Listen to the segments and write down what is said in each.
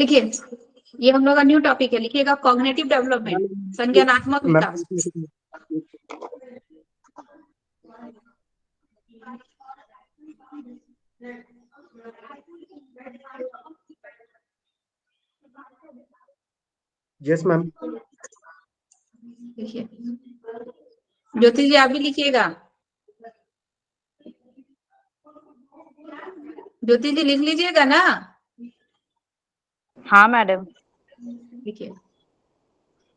लिखिए, ये हम लोग का न्यू टॉपिक है, लिखिएगा कॉग्निटिव डेवलपमेंट, संज्ञानात्मक विकास। Yes ma'am. लिखिए, ज्योति जी आप भी लिखिएगा। ज्योति जी लिख लीजिएगा ना। हाँ मैडम। लिखिए,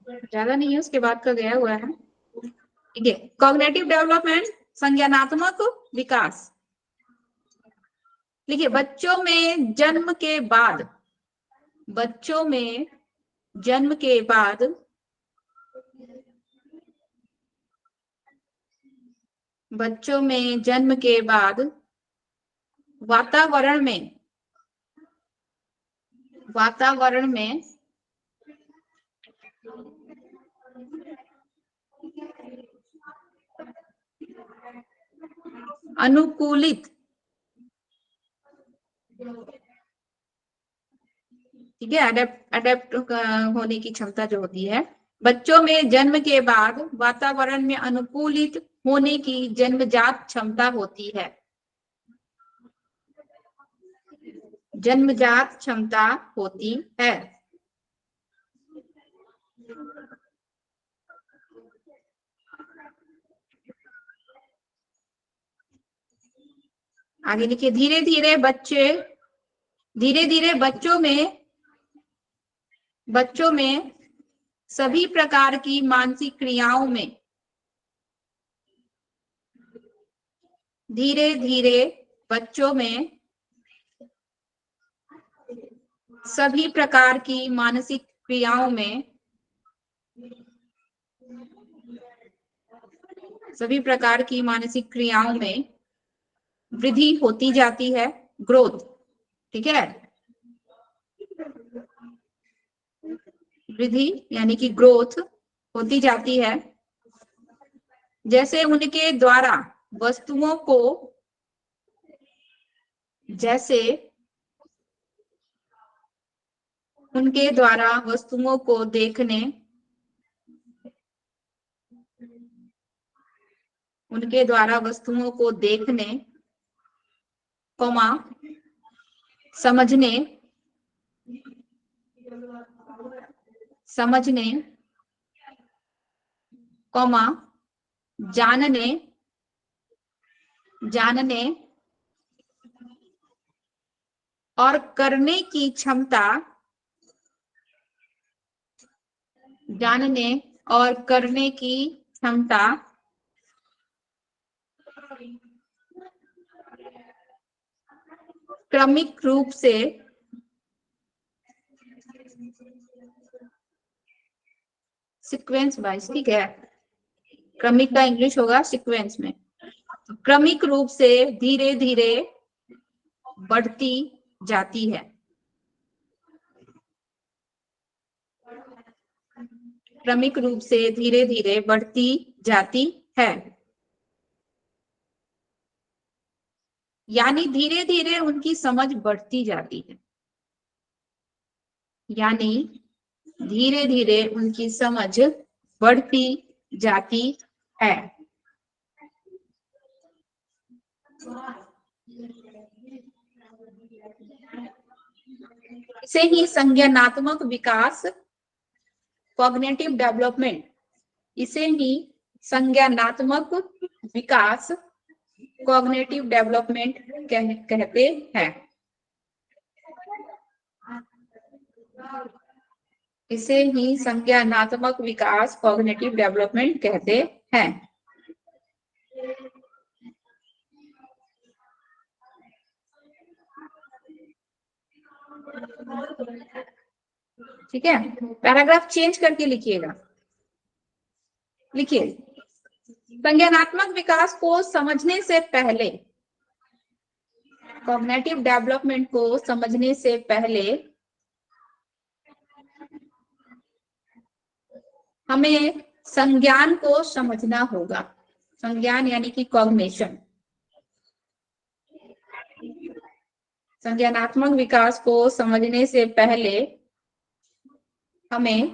ज्यादा नहीं है, उसके बाद का गया हुआ है। ठीक है, कॉग्निटिव डेवलपमेंट, संज्ञानात्मक विकास। लिखिए, बच्चों में जन्म के बाद, बच्चों में जन्म के बाद बच्चों में जन्म के बाद वातावरण में अनुकूलित, ठीक है, अडेप्ट होने की क्षमता जो होती है, बच्चों में जन्म के बाद वातावरण में अनुकूलित होने की जन्मजात क्षमता होती है। जन्मजात क्षमता होती है। आगे लिखिए, धीरे धीरे बच्चों में सभी प्रकार की मानसिक क्रियाओं में, धीरे धीरे बच्चों में सभी प्रकार की मानसिक क्रियाओं में, सभी प्रकार की मानसिक क्रियाओं में वृद्धि होती जाती है, ग्रोथ, ठीक है, वृद्धि यानी कि ग्रोथ होती जाती है। जैसे उनके द्वारा वस्तुओं को, जैसे उनके द्वारा वस्तुओं को देखने, उनके द्वारा वस्तुओं को देखने, कौमा, समझने, कौमा, जानने और करने की क्षमता, जानने और करने की क्षमता क्रमिक रूप से सीक्वेंस वाइज, ठीक है, क्रमिक का इंग्लिश होगा सीक्वेंस में, क्रमिक रूप से धीरे धीरे बढ़ती जाती है। क्रमिक रूप से धीरे धीरे बढ़ती जाती है, यानी धीरे धीरे उनकी समझ बढ़ती जाती है, यानी धीरे धीरे उनकी समझ बढ़ती जाती है। इसे ही संज्ञानात्मक विकास, कॉग्निटिव डेवलपमेंट, इसे ही संज्ञानात्मक विकास, कॉग्निटिव डेवलपमेंट कहते हैं। इसे ही संज्ञानात्मक विकास, कॉग्निटिव डेवलपमेंट कहते हैं। ठीक है, पैराग्राफ चेंज करके लिखिएगा। लिखिए, संज्ञानात्मक विकास को समझने से पहले, कॉग्निटिव डेवलपमेंट को समझने से पहले हमें संज्ञान को समझना होगा। संज्ञान यानी कि कॉग्निशन। संज्ञानात्मक विकास को समझने से पहले हमें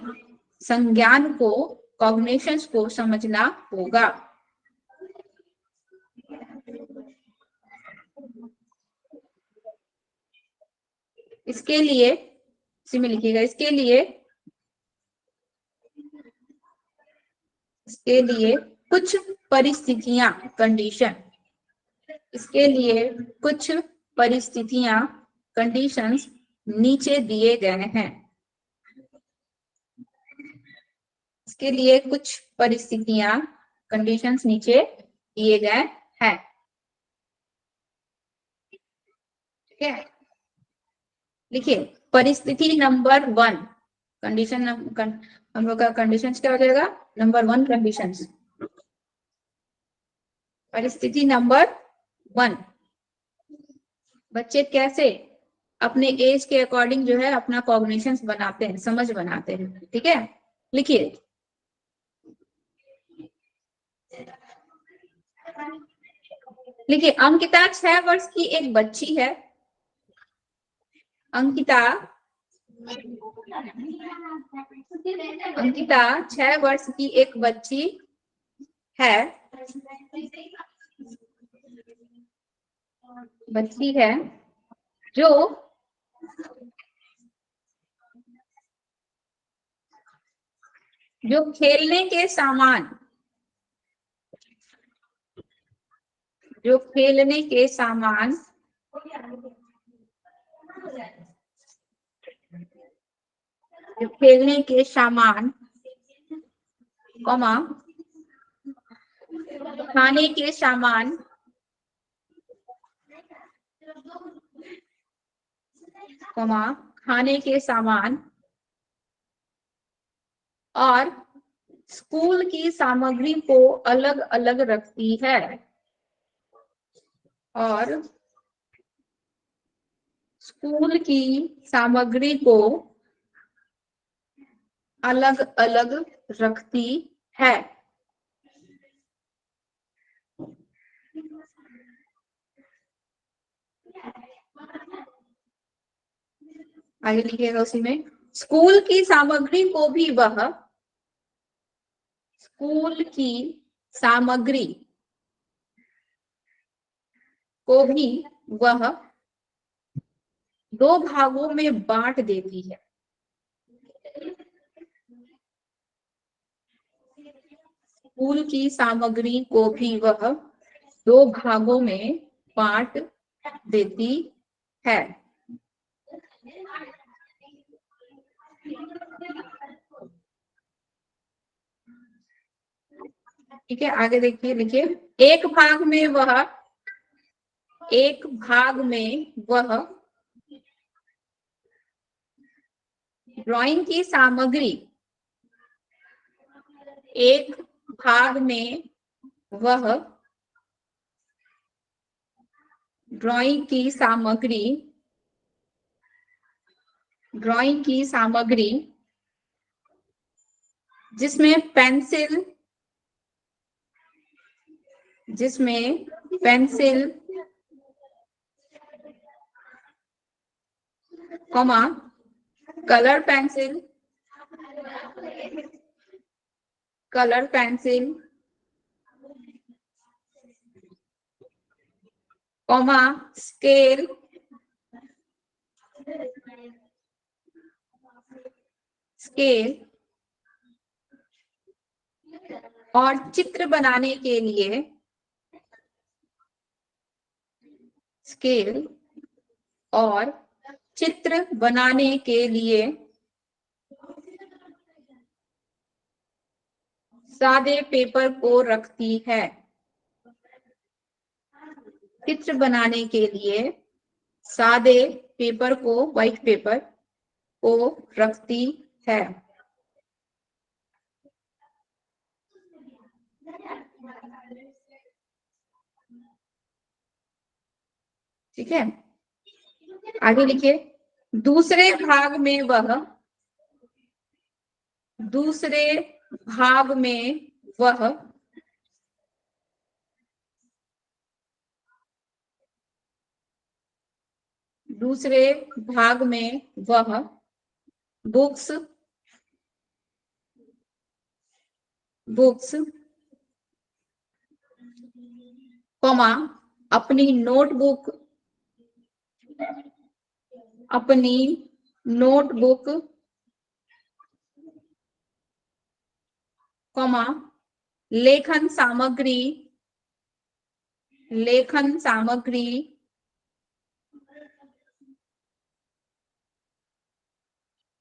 संज्ञान को, कॉग्निशंस को समझना होगा। इसके लिए इसी में लिखिएगा, इसके लिए कुछ परिस्थितियां, कंडीशन, इसके लिए कुछ परिस्थितियां, कंडीशंस नीचे दिए गए हैं। इसके लिए कुछ परिस्थितियां, कंडीशंस नीचे दिए गए हैं। ठीक है, लिखिए परिस्थिति नंबर 1, कंडीशन, हम लोग का कंडीशंस क्या हो जाएगा, नंबर 1 कंडीशंस। परिस्थिति नंबर 1, बच्चे कैसे अपने एज के अकॉर्डिंग जो है अपना कॉग्निशंस बनाते हैं, समझ बनाते हैं। ठीक है, लिखिए अंकिता 6 वर्ष की एक बच्ची है। अंकिता 6 वर्ष की एक बच्ची है, जो खेलने के सामान, जो खेलने के सामान कॉमा खाने के सामान और स्कूल की सामग्री को अलग अलग रखती है, और स्कूल की सामग्री को अलग अलग रखती है। आगे लिखिएगा उसी में, स्कूल की सामग्री को भी वह दो भागों में बांट देती है। स्कूल की सामग्री को भी वह 2 भागों में बांट देती है। ठीक है, आगे देखिए, लिखिए एक भाग में वह ड्राइंग की सामग्री, एक भाग में वह ड्राइंग की सामग्री जिसमें pencil comma colour pencil comma scale और चित्र बनाने के लिए सादे पेपर को रखती है। चित्र बनाने के लिए सादे पेपर को, व्हाइट पेपर को रखती है। ठीक है, आगे लिखिए दूसरे भाग में वह बुक्स बुक्स, कॉमा अपनी नोटबुक, अपनी नोटबुक, कॉमा लेखन सामग्री, लेखन सामग्री,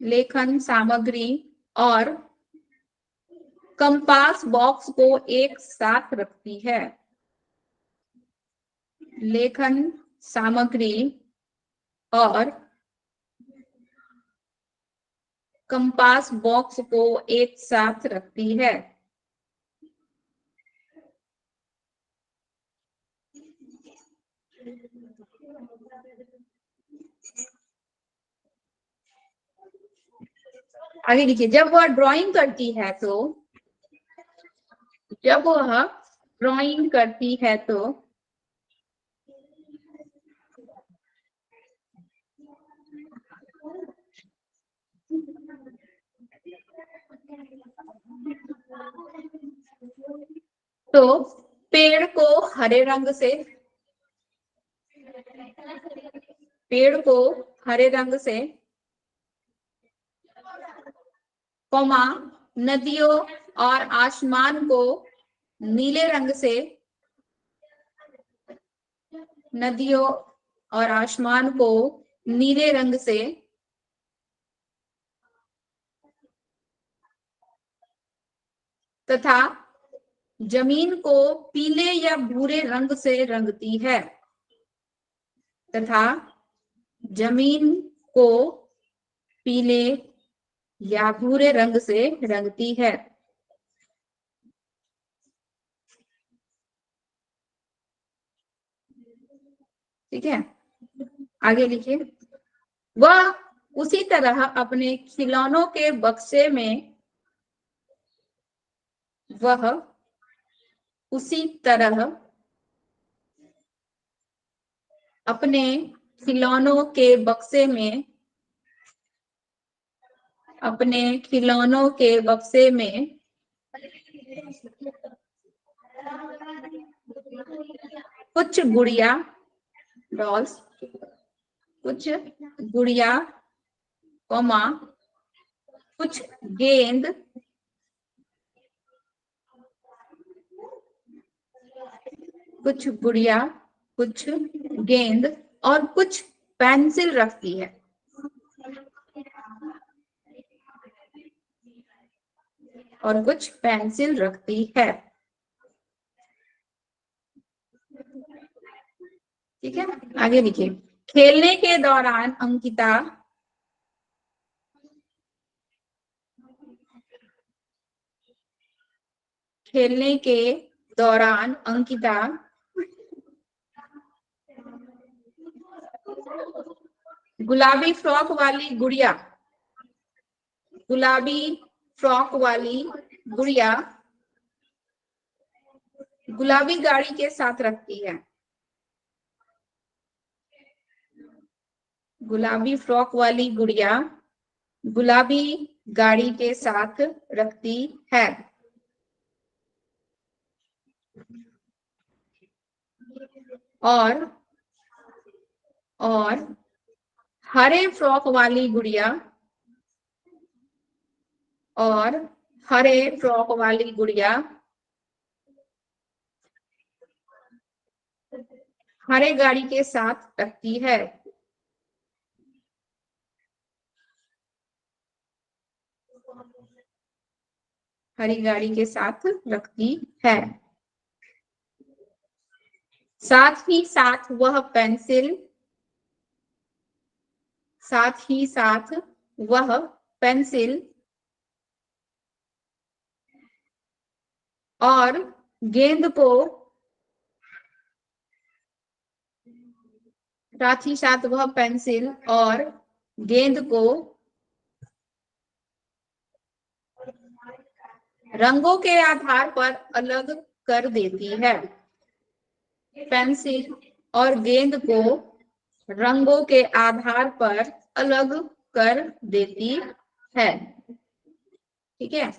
लेखन सामग्री और कंपास बॉक्स को एक साथ रखती है। लेखन सामग्री और कंपास बॉक्स को एक साथ रखती है। आगे लिखिए, जब वह ड्राइंग करती है तो, जब वह ड्राइंग करती है तो पेड़ को हरे रंग से, पेड़ को हरे रंग से, कौमा नदियों और आसमान को नीले रंग से, नदियों और आसमान को नीले रंग से, तथा जमीन को पीले या भूरे रंग से रंगती है, तथा जमीन को पीले या भूरे रंग से रंगती है। ठीक है, आगे लिखिए, वह उसी तरह अपने खिलौनों के बक्से में, वह उसी तरह अपने खिलौनों के बक्से में, अपने खिलौनों के बक्से में कुछ गुड़िया, डॉल्स, कुछ गुड़िया, कौमा कुछ गेंद, कुछ गुड़िया, कुछ गेंद और कुछ पेंसिल रखती है। और कुछ पेंसिल रखती है। ठीक है, आगे लिखिए, खेलने के दौरान अंकिता, खेलने के दौरान अंकिता गुलाबी फ्रॉक वाली गुड़िया, गुलाबी फ्रॉक वाली गुड़िया गुलाबी गाड़ी के साथ रखती है। गुलाबी फ्रॉक वाली गुड़िया गुलाबी गाड़ी के साथ रखती है। और हरे फ्रॉक वाली गुड़िया, और हरे फ्रॉक वाली गुड़िया हरे गाड़ी के साथ रखती है। हरी गाड़ी के साथ रखती है। साथ ही साथ वह पेंसिल, साथ ही साथ वह पेंसिल और गेंद को, साथ ही साथ वह पेंसिल और गेंद को रंगों के आधार पर अलग कर देती है। पेंसिल और गेंद को रंगों के आधार पर अलग कर देती है। ठीक है,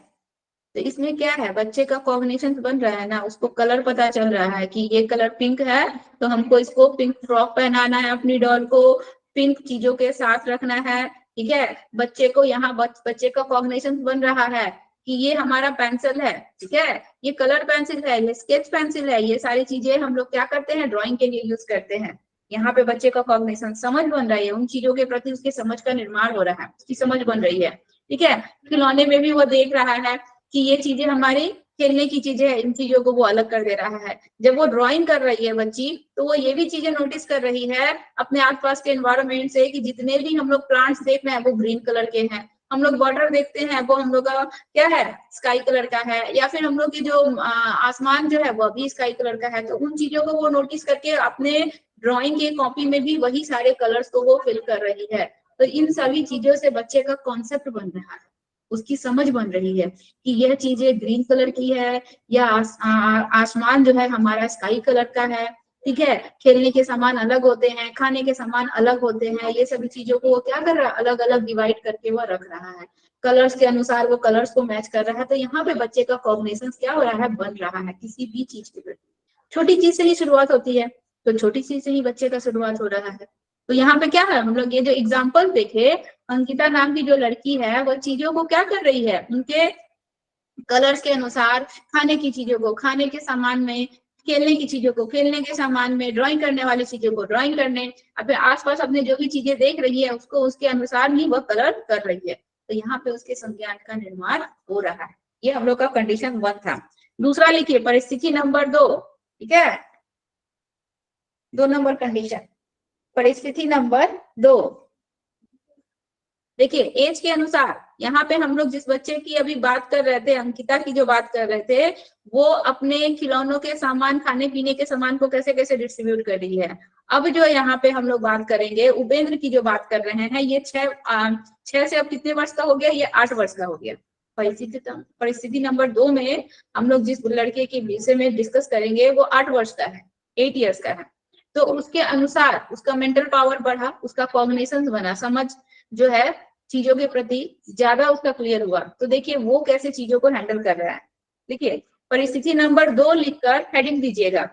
तो इसमें क्या है, बच्चे का कॉग्निशन बन रहा है ना, उसको कलर पता चल रहा है कि ये कलर पिंक है, तो हमको इसको पिंक फ्रॉक पहनाना है, अपनी डॉल को पिंक चीजों के साथ रखना है। ठीक है, बच्चे को यहाँ बच्चे का कॉग्निशन बन रहा है कि ये हमारा पेंसिल है, ठीक है, ये कलर पेंसिल है, ये स्केच पेंसिल है, ये सारी चीजें हम लोग क्या करते हैं, ड्राइंग के लिए यूज करते हैं। यहाँ पे बच्चे का कॉग्निशन समझ बन रही है, उन चीजों के प्रति उसकी समझ का निर्माण हो रहा है, उसकी समझ बन रही है। ठीक है, खिलौने में भी वो देख रहा है कि ये चीजें हमारी खेलने की चीजें हैं, इन चीजों को वो अलग कर दे रहा है। जब वो ड्राइंग कर रही है बच्ची, तो वो ये भी चीजें नोटिस कर रही है अपने आसपास के एनवायरमेंट से कि जितने भी हम लोग प्लांट्स देख रहे हैं वो ग्रीन कलर के हैं, हम लोग वाटर देखते हैं वो हम लोग का क्या है, स्काई कलर का है, या फिर हम लोग की जो आसमान जो है वो भी स्काई कलर का है। तो उन चीजों को वो नोटिस करके अपने ड्राइंग के कॉपी में भी वही सारे कलर्स को वो फिल कर रही है। तो इन सभी चीजों से बच्चे का कॉन्सेप्ट बन रहा है, उसकी समझ बन रही है कि यह चीजें ग्रीन कलर की है, या आसमान जो है हमारा स्काई कलर का है। ठीक है, खेलने के सामान अलग होते हैं, खाने के सामान अलग होते हैं, ये सभी चीजों को वो क्या कर रहा है, अलग अलग डिवाइड करके वो रख रहा है, कलर्स के अनुसार वो कलर्स को मैच कर रहा है। तो यहाँ पे बच्चे का कॉग्निशन क्या हो रहा है, बन रहा है किसी भी चीज के प्रति। छोटी चीज से ही शुरुआत होती है, तो छोटी चीज से ही बच्चे का शुरुआत हो रहा है। तो यहाँ पे क्या है, हम लोग ये जो एग्जाम्पल देखे, अंकिता नाम की जो लड़की है वो चीजों को क्या कर रही है, उनके कलर्स के अनुसार, खाने की चीजों को खाने के सामान में, खेलने की चीजों को खेलने के सामान में, ड्राइंग करने वाली चीजों को ड्राइंग करने, अपने आसपास अपने जो भी चीजें देख रही है उसको उसके अनुसार ही वह कलर कर रही है। तो यहाँ पे उसके संज्ञान का निर्माण हो रहा है। ये हम लोग का कंडीशन 1 था। दूसरा लिखिए, परिस्थिति नंबर 2। ठीक है, 2 नंबर कंडीशन, परिस्थिति नंबर 2। देखिए, एज के अनुसार यहाँ पे हम लोग जिस बच्चे की अभी बात कर रहे थे, अंकिता की जो बात कर रहे थे, वो अपने खिलौनों के सामान, खाने पीने के सामान को कैसे कैसे डिस्ट्रीब्यूट कर रही है। अब जो यहाँ पे हम लोग बात करेंगे, उपेंद्र की जो बात कर रहे हैं, ये 6 से अब कितने वर्ष का हो गया, ये 8 वर्ष का हो गया। परिस्थिति नंबर 2 में हम लोग जिस लड़के के विषय में डिस्कस करेंगे वो 8 वर्ष का है, 8 ईयर्स का है। तो उसके अनुसार उसका मेंटल पावर बढ़ा, उसका कॉग्निशन बना, समझ जो है चीजों के प्रति ज्यादा उसका क्लियर हुआ। तो देखिए वो कैसे चीजों को हैंडल कर रहा है। देखिए, परिस्थिति नंबर 2 लिखकर हेडिंग दीजिएगा।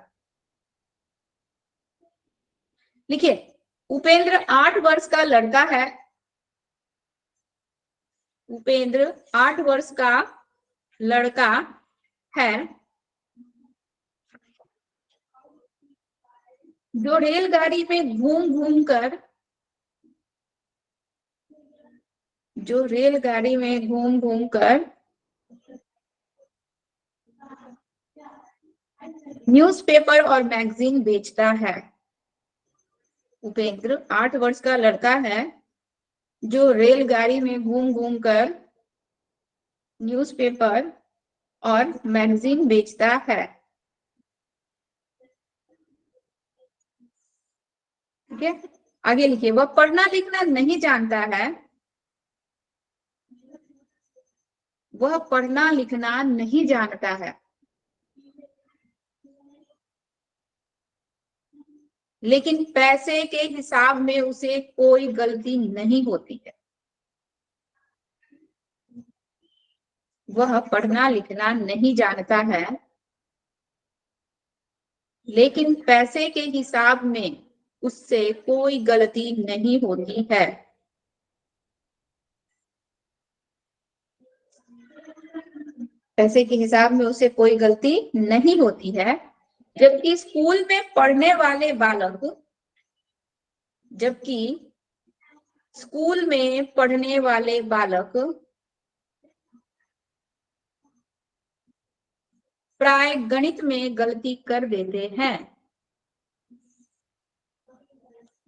लिखिए, उपेंद्र 8 वर्ष का लड़का है। उपेंद्र 8 वर्ष का लड़का है जो रेलगाड़ी में घूम घूम कर, जो रेलगाड़ी में घूम घूम कर न्यूज़पेपर और मैगजीन बेचता है। उपेंद्र 8 वर्ष का लड़का है जो रेलगाड़ी में घूम घूम कर न्यूज़पेपर और मैगजीन बेचता है। ठीक है, आगे लिखिए, वह पढ़ना लिखना नहीं जानता है। वह पढ़ना लिखना नहीं जानता है, लेकिन पैसे के हिसाब में उसे कोई गलती नहीं होती है। वह पढ़ना लिखना नहीं जानता है, लेकिन पैसे के हिसाब में उससे कोई गलती नहीं होती है। पैसे के हिसाब में उसे कोई गलती नहीं होती है। जबकि स्कूल में पढ़ने वाले बालक, जबकि स्कूल में पढ़ने वाले बालक प्राय गणित में गलती कर देते हैं।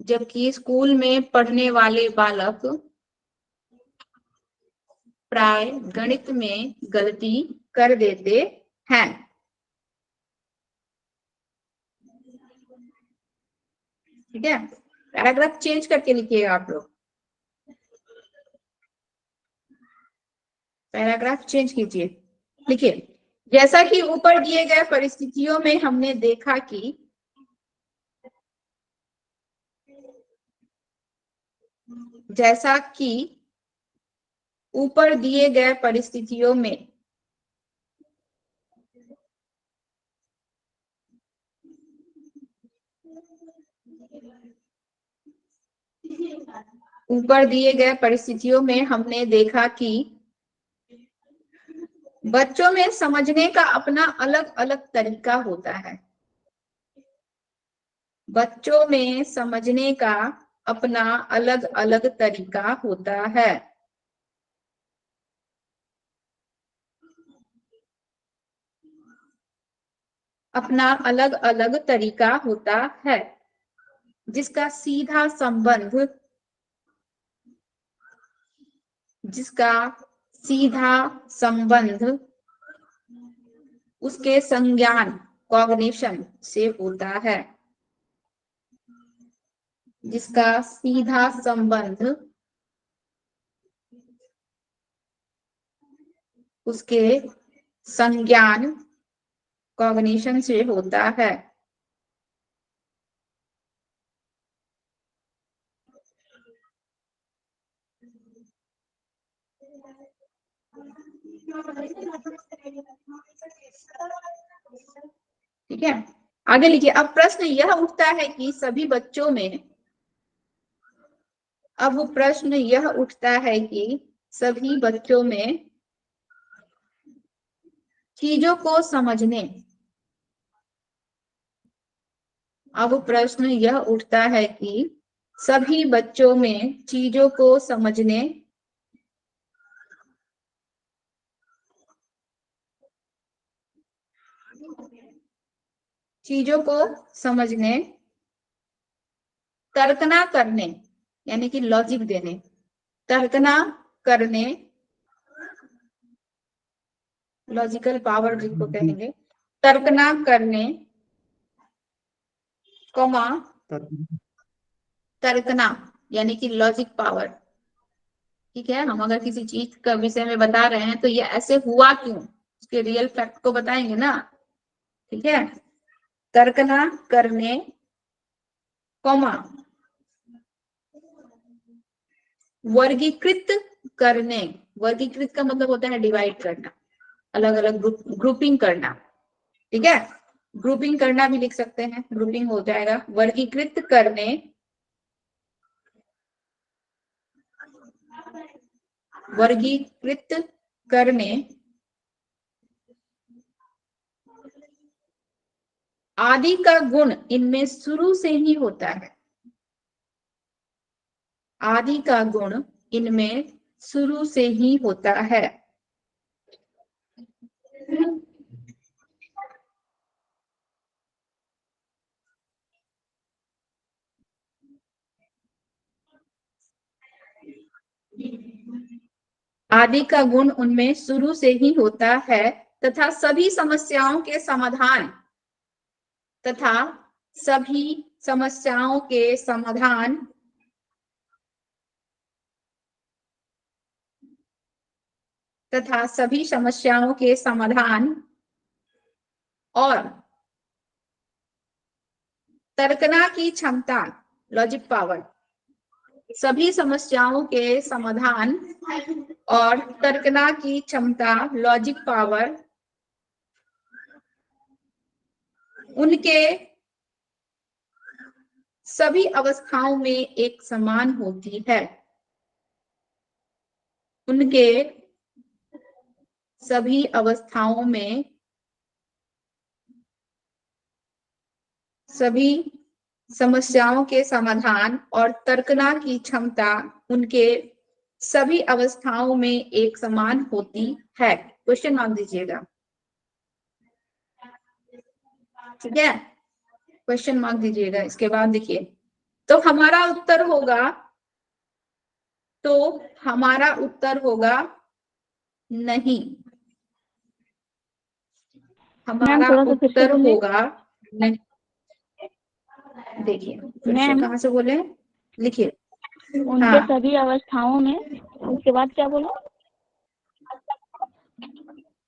जबकि स्कूल में पढ़ने वाले बालक प्राय गणित में गलती कर देते हैं। ठीक है, पैराग्राफ चेंज करके लिखिएगा आप लोग, पैराग्राफ चेंज कीजिए। लिखिए, जैसा कि ऊपर दिए गए परिस्थितियों में हमने देखा कि जैसा कि ऊपर दिए गए परिस्थितियों में ऊपर दिए गए परिस्थितियों में हमने देखा कि बच्चों में समझने का अपना अलग अलग तरीका होता है। बच्चों में समझने का अपना अलग अलग तरीका होता है। अपना अलग अलग तरीका होता है जिसका सीधा संबंध उसके संज्ञान कॉग्निशन से होता है। जिसका सीधा संबंध उसके संज्ञान कॉग्निशन से होता है। ठीक है, आगे लिखिए। अब प्रश्न यह उठता है कि सभी बच्चों में सभी बच्चों में चीजों को समझने अब प्रश्न यह उठता है कि सभी बच्चों में चीजों को समझने तर्कना करने यानी कि लॉजिक देने, तर्कना करने, लॉजिकल पावर जिसको कहेंगे, तर्कना करने, कॉमा तर्कना यानी कि लॉजिक पावर। ठीक है, हम अगर किसी चीज का विषय में बता रहे हैं तो ये ऐसे हुआ क्यों, उसके रियल फैक्ट को बताएंगे ना। ठीक है, तर्कना करने, कॉमा वर्गीकृत करने। वर्गीकृत का मतलब होता है डिवाइड करना, अलग अलग ग्रुपिंग करना। ठीक है, ग्रुपिंग करना भी लिख सकते हैं, ग्रुपिंग हो जाएगा। वर्गीकृत करने, वर्गीकृत करने आदि का गुण इनमें शुरू से ही होता है। आदि का गुण इनमें शुरू से ही होता है। आदि का गुण उनमें शुरू से ही होता है तथा सभी समस्याओं के समाधान तथा सभी समस्याओं के समाधान तथा सभी समस्याओं के समाधान और तर्कना की क्षमता, लॉजिक पावर, सभी समस्याओं के समाधान और तर्कना की क्षमता, लॉजिक पावर, उनके सभी अवस्थाओं में एक समान होती है। उनके सभी अवस्थाओं में सभी समस्याओं के समाधान और तर्कना की क्षमता उनके सभी अवस्थाओं में एक समान होती है। क्वेश्चन मार्क दीजिएगा। ठीक है, क्वेश्चन मार्क दीजिएगा। इसके बाद देखिए, तो हमारा उत्तर होगा नहीं। हमारा थोड़ा सा फिर से उत्तर बोलिए होगा नहीं। देखिए फिर से मैम। कहाँ से बोले, लिखिए। उनके हाँ, सभी अवस्थाओं में, उसके बाद क्या बोला?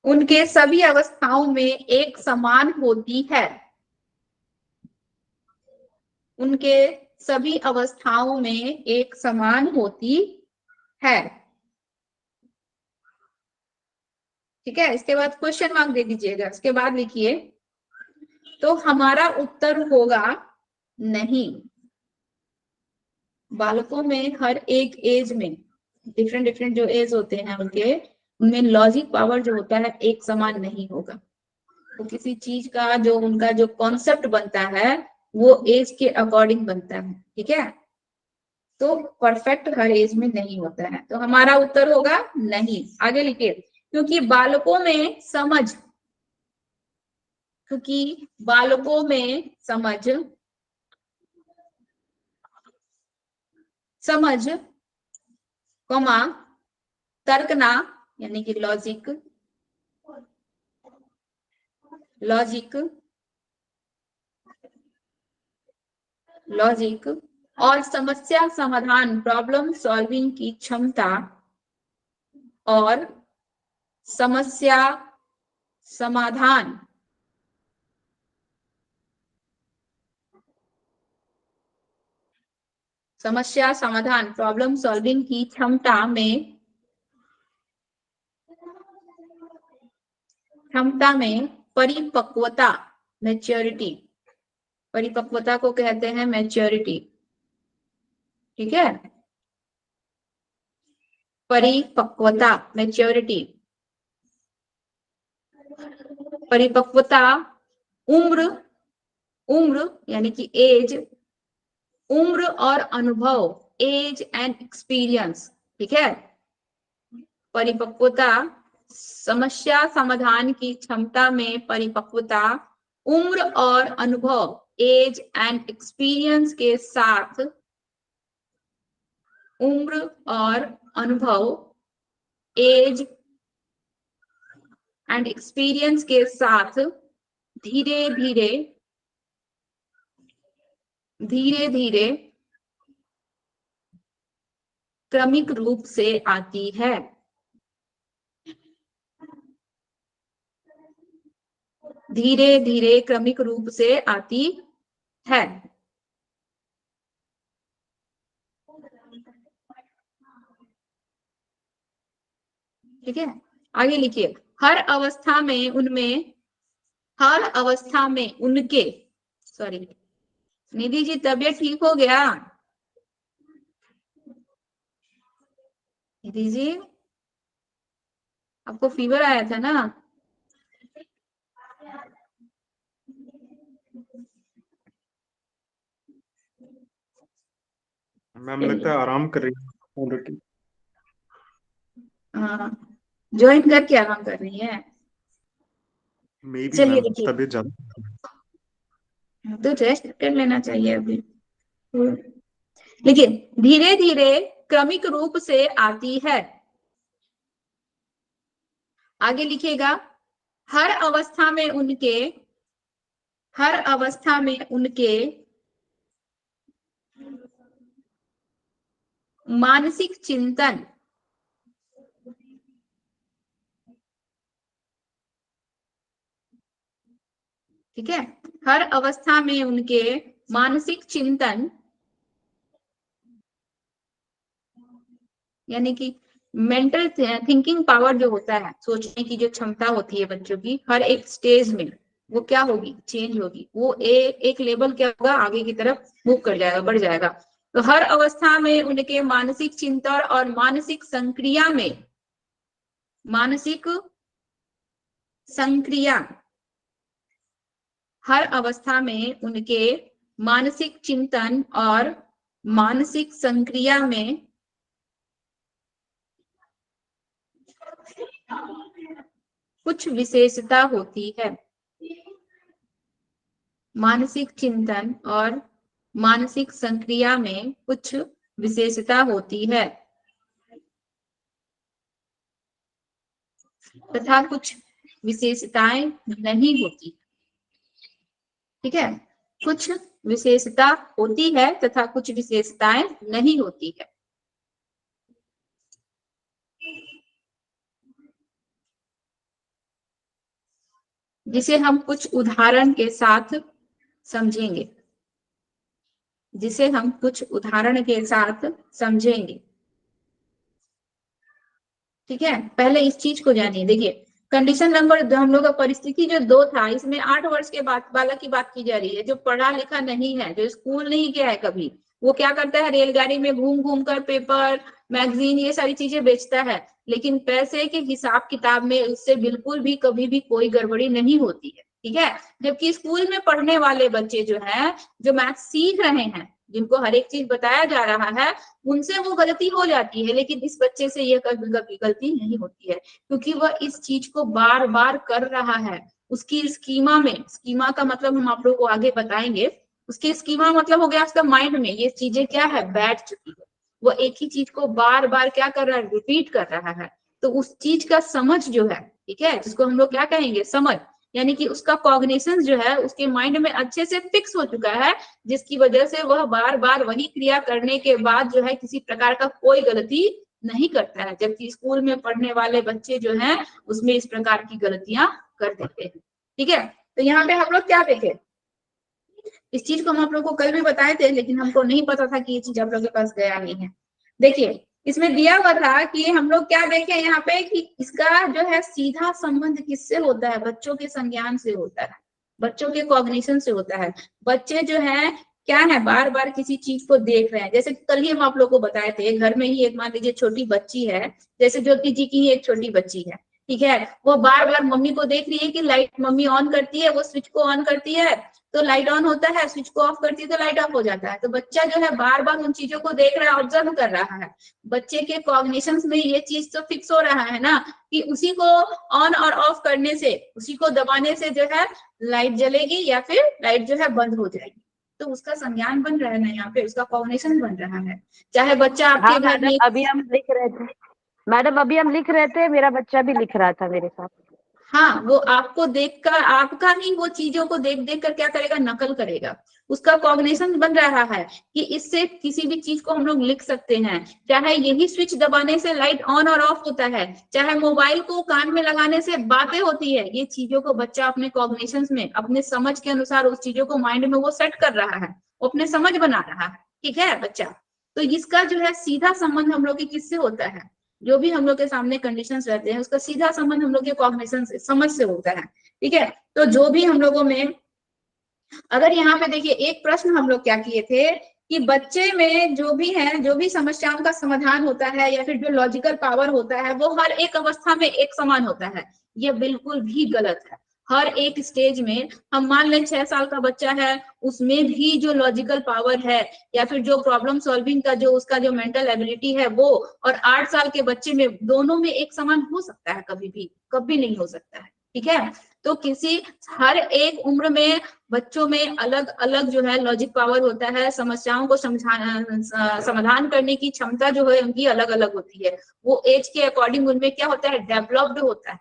उनके सभी अवस्थाओं में एक समान होती है। उनके सभी अवस्थाओं में एक समान होती है। ठीक है, इसके बाद क्वेश्चन मार्क दे दीजिएगा। इसके बाद लिखिए, तो हमारा उत्तर होगा नहीं, बालकों में हर एक एज में डिफरेंट डिफरेंट जो एज होते हैं उनके, उनमें लॉजिक पावर जो होता है एक समान नहीं होगा। तो किसी चीज का जो उनका जो कॉन्सेप्ट बनता है वो एज के अकॉर्डिंग बनता है, ठीक है। तो परफेक्ट हर एज में नहीं होता है, तो हमारा उत्तर होगा नहीं। आगे लिखिए, क्योंकि बालकों में समझ, क्योंकि बालकों में समझ कमा तर्कना यानी कि लॉजिक, लॉजिक लॉजिक और समस्या समाधान प्रॉब्लम सॉल्विंग की क्षमता और समस्या समाधान प्रॉब्लम सॉल्विंग की क्षमता में परिपक्वता, मैच्योरिटी, परिपक्वता को कहते हैं मैच्योरिटी, ठीक है। परिपक्वता, मैच्योरिटी, परिपक्वता, उम्र, उम्र यानी कि एज, उम्र और अनुभव, एज एंड एक्सपीरियंस, ठीक है। परिपक्वता, समस्या समाधान की क्षमता में परिपक्वता, उम्र और अनुभव, एज एंड एक्सपीरियंस के साथ, उम्र और अनुभव, एज एंड एक्सपीरियंस के साथ धीरे धीरे धीरे धीरे क्रमिक रूप से आती है। धीरे धीरे क्रमिक रूप से आती है, ठीक है। आगे लिखिए, हर अवस्था में उनमें, हर अवस्था में उनके, सॉरी निधि जी तबीयत ठीक हो गया? निधि जी आपको फीवर आया था ना? मैम लगता है आराम कर रही है फोन रख के। हाँ, ज्वाइन करके आराम कर रही है। मे बी चलिए मैम देखिए, तबीयत ज्यादा। तो रेस्ट कर लेना चाहिए अभी। लेकिन धीरे धीरे क्रमिक रूप से आती है। आगे लिखिएगा, हर अवस्था में उनके, हर अवस्था में उनके मानसिक चिंतन, ठीक है। हर अवस्था में उनके मानसिक चिंतन यानी कि मेंटल थिंकिंग पावर जो होता है, सोचने की जो क्षमता होती है बच्चों की, हर एक स्टेज में वो क्या होगी, चेंज होगी। वो एक लेवल क्या होगा, आगे की तरफ मूव कर जाएगा, बढ़ जाएगा। तो हर अवस्था में उनके मानसिक चिंतन और मानसिक संक्रिया में, मानसिक संक्रिया, हर अवस्था में उनके मानसिक चिंतन और मानसिक संक्रिया में कुछ विशेषता होती है। मानसिक चिंतन और मानसिक संक्रिया में कुछ विशेषता होती है तथा कुछ विशेषताएं नहीं होती, ठीक है। कुछ विशेषता होती है तथा कुछ विशेषताएं नहीं होती है। जिसे हम कुछ उदाहरण के साथ समझेंगे, जिसे हम कुछ उदाहरण के साथ समझेंगे, ठीक है। पहले इस चीज को जानिए। देखिए, कंडीशन नंबर हम लोग का परिस्थिति जो 2 था, इसमें 8 वर्ष के बाद बालक की बात की जा रही है, जो पढ़ा लिखा नहीं है, जो स्कूल नहीं गया है कभी, वो क्या करता है, रेलगाड़ी में घूम घूम कर पेपर मैगजीन ये सारी चीजें बेचता है, लेकिन पैसे के हिसाब किताब में उससे बिल्कुल भी कभी भी कोई गड़बड़ी नहीं होती है, ठीक है। जबकि स्कूल में पढ़ने वाले बच्चे जो है, जो मैथ सीख रहे हैं, जिनको हर एक चीज बताया जा रहा है, उनसे वो गलती हो जाती है, लेकिन इस बच्चे से ये कभी गलती नहीं होती है, क्योंकि वह इस चीज को बार बार कर रहा है। उसकी स्कीमा में, स्कीमा का मतलब हम आप लोगों को आगे बताएंगे, उसके स्कीमा मतलब हो गया उसका माइंड में ये चीजें क्या है, बैठ चुकी है, वो एक ही चीज को बार बार क्या कर रहा है, रिपीट कर रहा है। तो उस चीज का समझ जो है, ठीक है, जिसको हम लोग क्या कहेंगे, समझ, यानी कि उसका कॉग्निशन जो है उसके माइंड में अच्छे से फिक्स हो चुका है, जिसकी वजह से वह बार बार वही क्रिया करने के बाद जो है किसी प्रकार का कोई गलती नहीं करता है। जबकि स्कूल में पढ़ने वाले बच्चे जो हैं उसमें इस प्रकार की गलतियां कर देते हैं, ठीक है। तो यहाँ पे हम लोग क्या देखे, इस चीज को हम आप लोग को कल भी बताए थे, लेकिन हमको नहीं पता था कि ये चीज आप लोग के पास गया नहीं है। देखिए इसमें दिया हुआ था कि हम लोग क्या देखें यहाँ पे कि इसका जो है सीधा संबंध किससे होता है, बच्चों के संज्ञान से होता है, बच्चों के कॉग्निशन से होता है। बच्चे जो है क्या है, बार बार किसी चीज को देख रहे हैं, जैसे कल ही हम आप लोग को बताए थे, घर में ही एक मान लीजिए छोटी बच्ची है, जैसे ज्योति जी की ही एक छोटी बच्ची है, ठीक है, वो बार बार मम्मी को देख रही है कि लाइट मम्मी ऑन करती है, वो स्विच को ऑन करती है तो लाइट ऑन होता है, स्विच को ऑफ करती है तो लाइट ऑफ हो जाता है। तो बच्चा जो है बार बार उन चीजों को देख रहा है, ऑब्जर्व कर रहा है। बच्चे के कॉग्निशन में ये चीज तो फिक्स हो रहा है ना कि उसी को ऑन और ऑफ करने से, उसी को दबाने से जो है लाइट जलेगी या फिर लाइट जो है बंद हो जाएगी। तो उसका संज्ञान बन रहा है ना, यहाँ पे उसका कॉग्निशन बन रहा है। चाहे बच्चा आपके हाँ घर में, मैडम, अभी हम लिख रहे थे, मैडम अभी हम लिख रहे थे, मेरा बच्चा भी लिख रहा था मेरे साथ। हाँ, वो आपको देखकर, आपका ही वो चीजों को देख देख कर क्या करेगा, नकल करेगा। उसका कॉग्निशन बन रहा है कि इससे किसी भी चीज को हम लोग लिख सकते हैं, चाहे यही स्विच दबाने से लाइट ऑन और ऑफ होता है, चाहे मोबाइल को कान में लगाने से बातें होती है। ये चीजों को बच्चा अपने कॉग्निशन में, अपने समझ के अनुसार उस चीजों को माइंड में वो सेट कर रहा है, वो अपने समझ बना रहा है, ठीक है बच्चा। तो इसका जो है सीधा संबंध हम लोग की किससे होता है, जो भी हम लोग के सामने कंडीशंस रहते हैं उसका सीधा संबंध हम लोग के कॉग्निशन से, समझ से होता है, ठीक है। तो जो भी हम लोगों में, अगर यहाँ पे देखिए एक प्रश्न हम लोग क्या किए थे कि बच्चे में जो भी है, जो भी समस्याओं का समाधान होता है या फिर जो लॉजिकल पावर होता है वो हर एक अवस्था में एक समान होता है। ये बिल्कुल भी गलत है। हर एक स्टेज में, हम मान लें 6 साल का बच्चा है, उसमें भी जो लॉजिकल पावर है या फिर जो प्रॉब्लम सॉल्विंग का जो उसका जो मेंटल एबिलिटी है वो, और 8 साल के बच्चे में, दोनों में एक समान हो सकता है, कभी भी कभी नहीं हो सकता है, ठीक है। तो किसी, हर एक उम्र में बच्चों में अलग अलग जो है लॉजिक पावर होता है, समस्याओं को समाधान करने की क्षमता जो है उनकी अलग अलग होती है। वो एज के अकॉर्डिंग उनमें क्या होता है, डेवलप्ड होता है,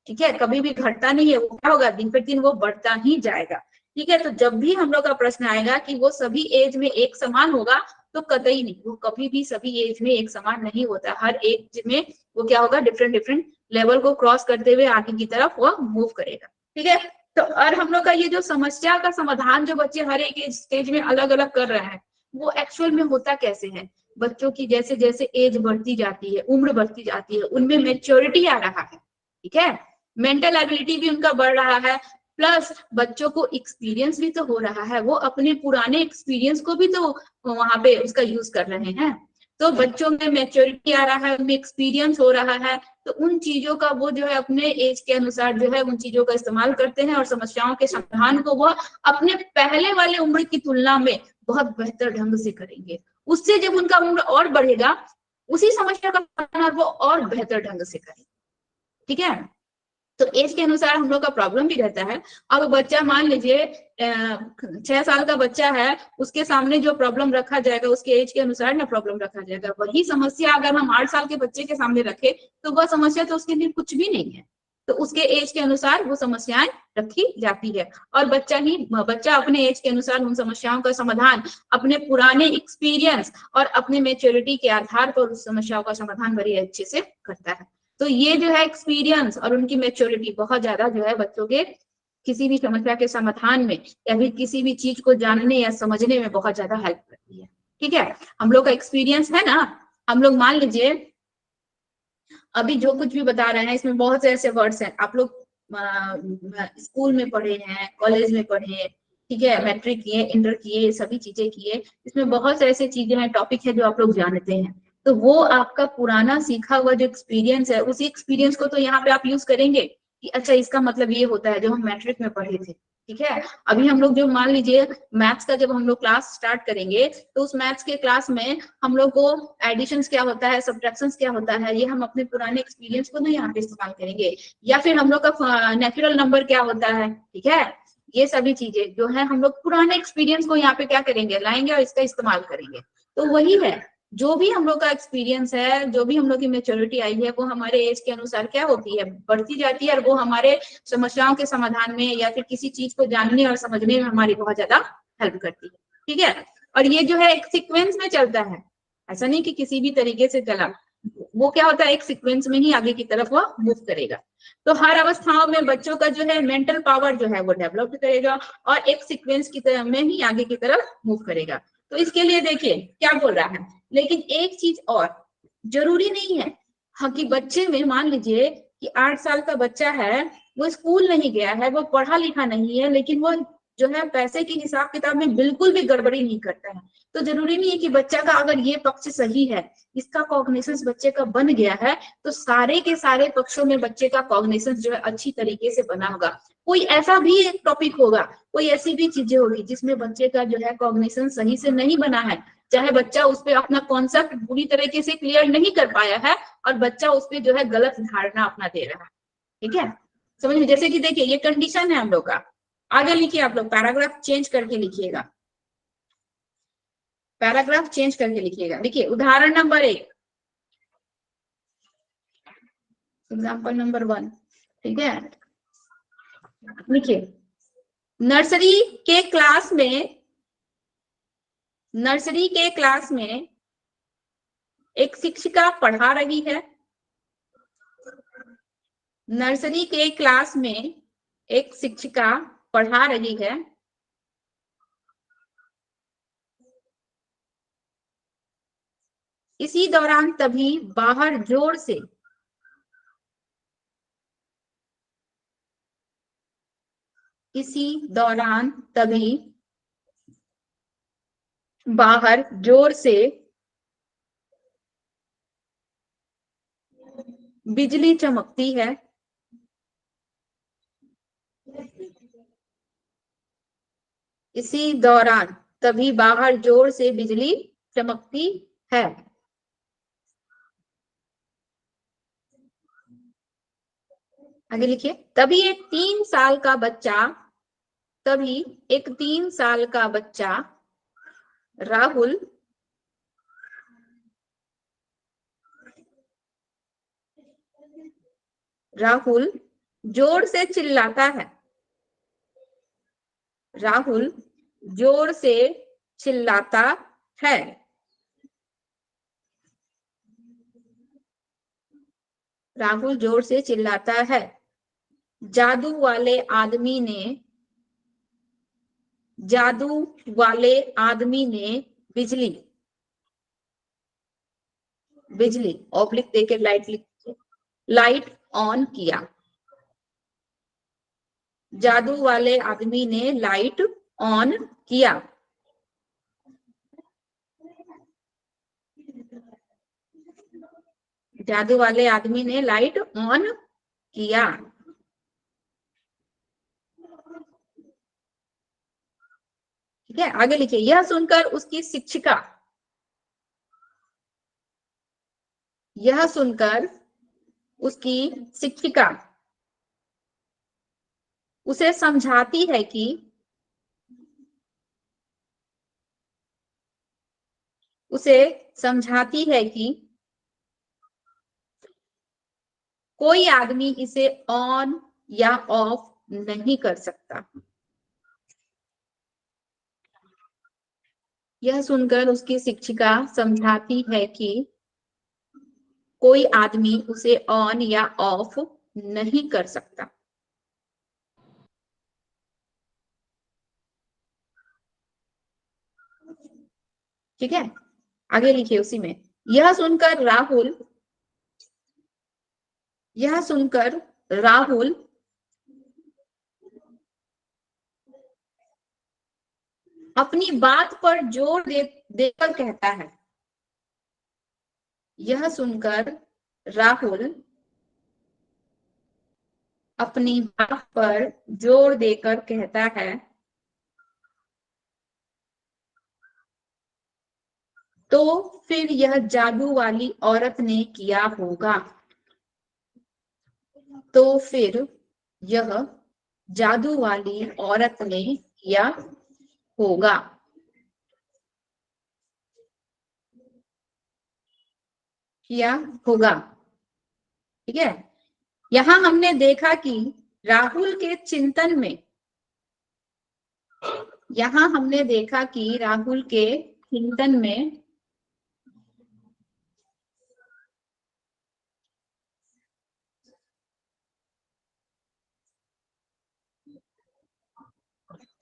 ठीक है, कभी भी घटता नहीं है। वो क्या होगा, दिन पर दिन वो बढ़ता ही जाएगा, ठीक है। तो जब भी हम लोग का प्रश्न आएगा कि वो सभी एज में एक समान होगा, तो कतई नहीं, वो कभी भी सभी एज में एक समान नहीं होता। हर एज में वो क्या होगा, डिफरेंट डिफरेंट लेवल को क्रॉस करते हुए आगे की तरफ वो मूव करेगा, ठीक है। तो और हम लोग का ये जो समस्या का समाधान जो बच्चे हर एक स्टेज में अलग अलग कर रहे हैं, वो एक्चुअल में होता कैसे है, बच्चों की जैसे जैसे एज बढ़ती जाती है, उम्र बढ़ती जाती है, उनमें मेच्योरिटी आ रहा है, ठीक है, मेंटल एबिलिटी भी उनका बढ़ रहा है, प्लस बच्चों को एक्सपीरियंस भी तो हो रहा है, वो अपने पुराने एक्सपीरियंस को भी तो वहां पे उसका यूज कर रहे हैं। तो बच्चों में मैच्योरिटी आ रहा है, उनमें एक्सपीरियंस हो रहा है, तो उन चीजों का वो जो है अपने एज के अनुसार जो है उन चीजों का इस्तेमाल करते हैं और समस्याओं के समाधान को वो अपने पहले वाले उम्र की तुलना में बहुत बेहतर ढंग से करेंगे। उससे जब उनका उम्र और बढ़ेगा, उसी समस्या का समाधान वो और बेहतर ढंग से करेंगे, ठीक है। तो एज के अनुसार हम लोग का प्रॉब्लम भी रहता है। अब बच्चा मान लीजिए 6 साल का बच्चा है, उसके सामने जो प्रॉब्लम रखा जाएगा उसके एज के अनुसार ना प्रॉब्लम रखा जाएगा। वही समस्या अगर हम 8 साल के बच्चे के सामने रखे तो वह समस्या तो उसके लिए कुछ भी नहीं है, तो उसके एज के अनुसार वो समस्याएं रखी जाती है, और बच्चा अपने एज के अनुसार उन समस्याओं का समाधान अपने पुराने एक्सपीरियंस और अपने मेच्योरिटी के आधार पर उस समस्याओं का समाधान बड़ी अच्छे से करता है। तो ये जो है एक्सपीरियंस और उनकी मेच्योरिटी बहुत ज्यादा जो है बच्चों के किसी भी समस्या के समाधान में या फिर किसी भी चीज को जानने या समझने में बहुत ज्यादा हेल्प करती है, ठीक है। हम लोग का एक्सपीरियंस है ना, हम लोग मान लीजिए अभी जो कुछ भी बता रहे हैं इसमें बहुत से ऐसे वर्ड्स हैं, आप लोग स्कूल में पढ़े हैं, कॉलेज में पढ़े हैं, ठीक है, मैट्रिक किए, इंटर किए, सभी चीजें किए, इसमें बहुत से ऐसे चीजें हैं, टॉपिक है जो आप लोग जानते हैं। तो वो आपका पुराना सीखा हुआ जो एक्सपीरियंस है, उसी एक्सपीरियंस को तो यहाँ पे आप यूज करेंगे कि अच्छा इसका मतलब ये होता है, जो हम मैट्रिक में पढ़े थे, ठीक है। अभी हम लोग जो मान लीजिए मैथ्स का जब हम लोग क्लास स्टार्ट करेंगे, तो उस मैथ्स के क्लास में हम लोग को एडिशन क्या होता है, सब्ट्रैक्शन क्या होता है, ये हम अपने पुराने एक्सपीरियंस को नहीं यहाँ पे इस्तेमाल करेंगे। या फिर हम लोग का नेचुरल नंबर क्या होता है, ठीक है, ये सभी चीजें जो है हम लोग पुराने एक्सपीरियंस को यहाँ पे क्या करेंगे, लाएंगे और इसका इस्तेमाल करेंगे। तो वही है, जो भी हम लोग का एक्सपीरियंस है, जो भी हम लोग की मेच्योरिटी आई है, वो हमारे एज के अनुसार क्या होती है, बढ़ती जाती है, और वो हमारे समस्याओं के समाधान में या फिर किसी चीज को जानने और समझने में हमारी बहुत ज्यादा हेल्प करती है, ठीक है। और ये जो है एक सीक्वेंस में चलता है, ऐसा नहीं कि किसी भी तरीके से चला, वो क्या होता है एक सीक्वेंस में ही आगे की तरफ वो मूव करेगा। तो हर अवस्थाओं में बच्चों का जो है मेंटल पावर जो है वो डेवलप करेगा और एक सीक्वेंस की तरह में ही आगे की तरफ मूव करेगा। तो इसके लिए देखिए क्या बोल रहा है, लेकिन एक चीज और, जरूरी नहीं है हाँ कि बच्चे में मान लीजिए कि 8 साल का बच्चा है, वो स्कूल नहीं गया है, वो पढ़ा लिखा नहीं है, लेकिन वो जो है पैसे की हिसाब किताब में बिल्कुल भी गड़बड़ी नहीं करता है। तो जरूरी नहीं है कि बच्चा का अगर ये पक्ष सही है, इसका कॉग्निशंस बच्चे का बन गया है, तो सारे के सारे पक्षों में बच्चे का कॉग्निशंस जो है अच्छी तरीके से बना होगा। कोई ऐसा भी एक टॉपिक होगा, कोई ऐसी भी चीजें होगी जिसमें बच्चे का जो है कॉग्निशन सही से नहीं बना है, चाहे बच्चा उस पर अपना कॉन्सेप्ट पूरी तरीके से क्लियर नहीं कर पाया है और बच्चा उस पर जो है गलत धारणा अपना दे रहा है, ठीक है, समझ में। जैसे कि देखिए ये कंडीशन है हम लोग का, आगे लिखिए, आप लोग पैराग्राफ चेंज करके लिखिएगा, पैराग्राफ चेंज करके लिखिएगा। देखिए उदाहरण नंबर 1, एग्जाम्पल नंबर 1, ठीक है, लिखिए, नर्सरी के क्लास में, नर्सरी के क्लास में एक शिक्षिका पढ़ा रही है, नर्सरी के क्लास में एक शिक्षिका पढ़ा रही है, इसी दौरान तभी बाहर जोर से, इसी दौरान तभी बाहर जोर से बिजली चमकती है, इसी दौरान तभी बाहर जोर से बिजली चमकती है। आगे लिखिए, तभी एक 3 साल का बच्चा, तभी एक 3 साल का बच्चा राहुल राहुल जोर से चिल्लाता है, राहुल जोर से चिल्लाता है, राहुल जोर से चिल्लाता है, जादू वाले आदमी ने, जादू वाले आदमी ने बिजली, बिजली ऑब्लिक देके लाइट लिख, लाइट ऑन किया, जादू वाले आदमी ने लाइट ऑन किया, जादू वाले आदमी ने लाइट ऑन किया, ठीक है। आगे लिखिए, यह सुनकर उसकी शिक्षिका, यह सुनकर उसकी शिक्षिका उसे समझाती है कि, उसे समझाती है कि कोई आदमी इसे ऑन या ऑफ नहीं कर सकता, यह सुनकर उसकी शिक्षिका समझाती है कि कोई आदमी उसे ऑन या ऑफ नहीं कर सकता, ठीक है। आगे लिखिए उसी में, यह सुनकर राहुल, यह सुनकर राहुल अपनी बात पर जोर देकर कहता है। यह सुनकर राहुल अपनी बात पर जोर देकर कहता है, तो फिर यह जादू वाली औरत ने किया होगा। तो फिर यह जादू वाली औरत ने किया होगा। किया होगा। ठीक है। यहां हमने देखा कि राहुल के चिंतन में, यहां हमने देखा कि राहुल के चिंतन में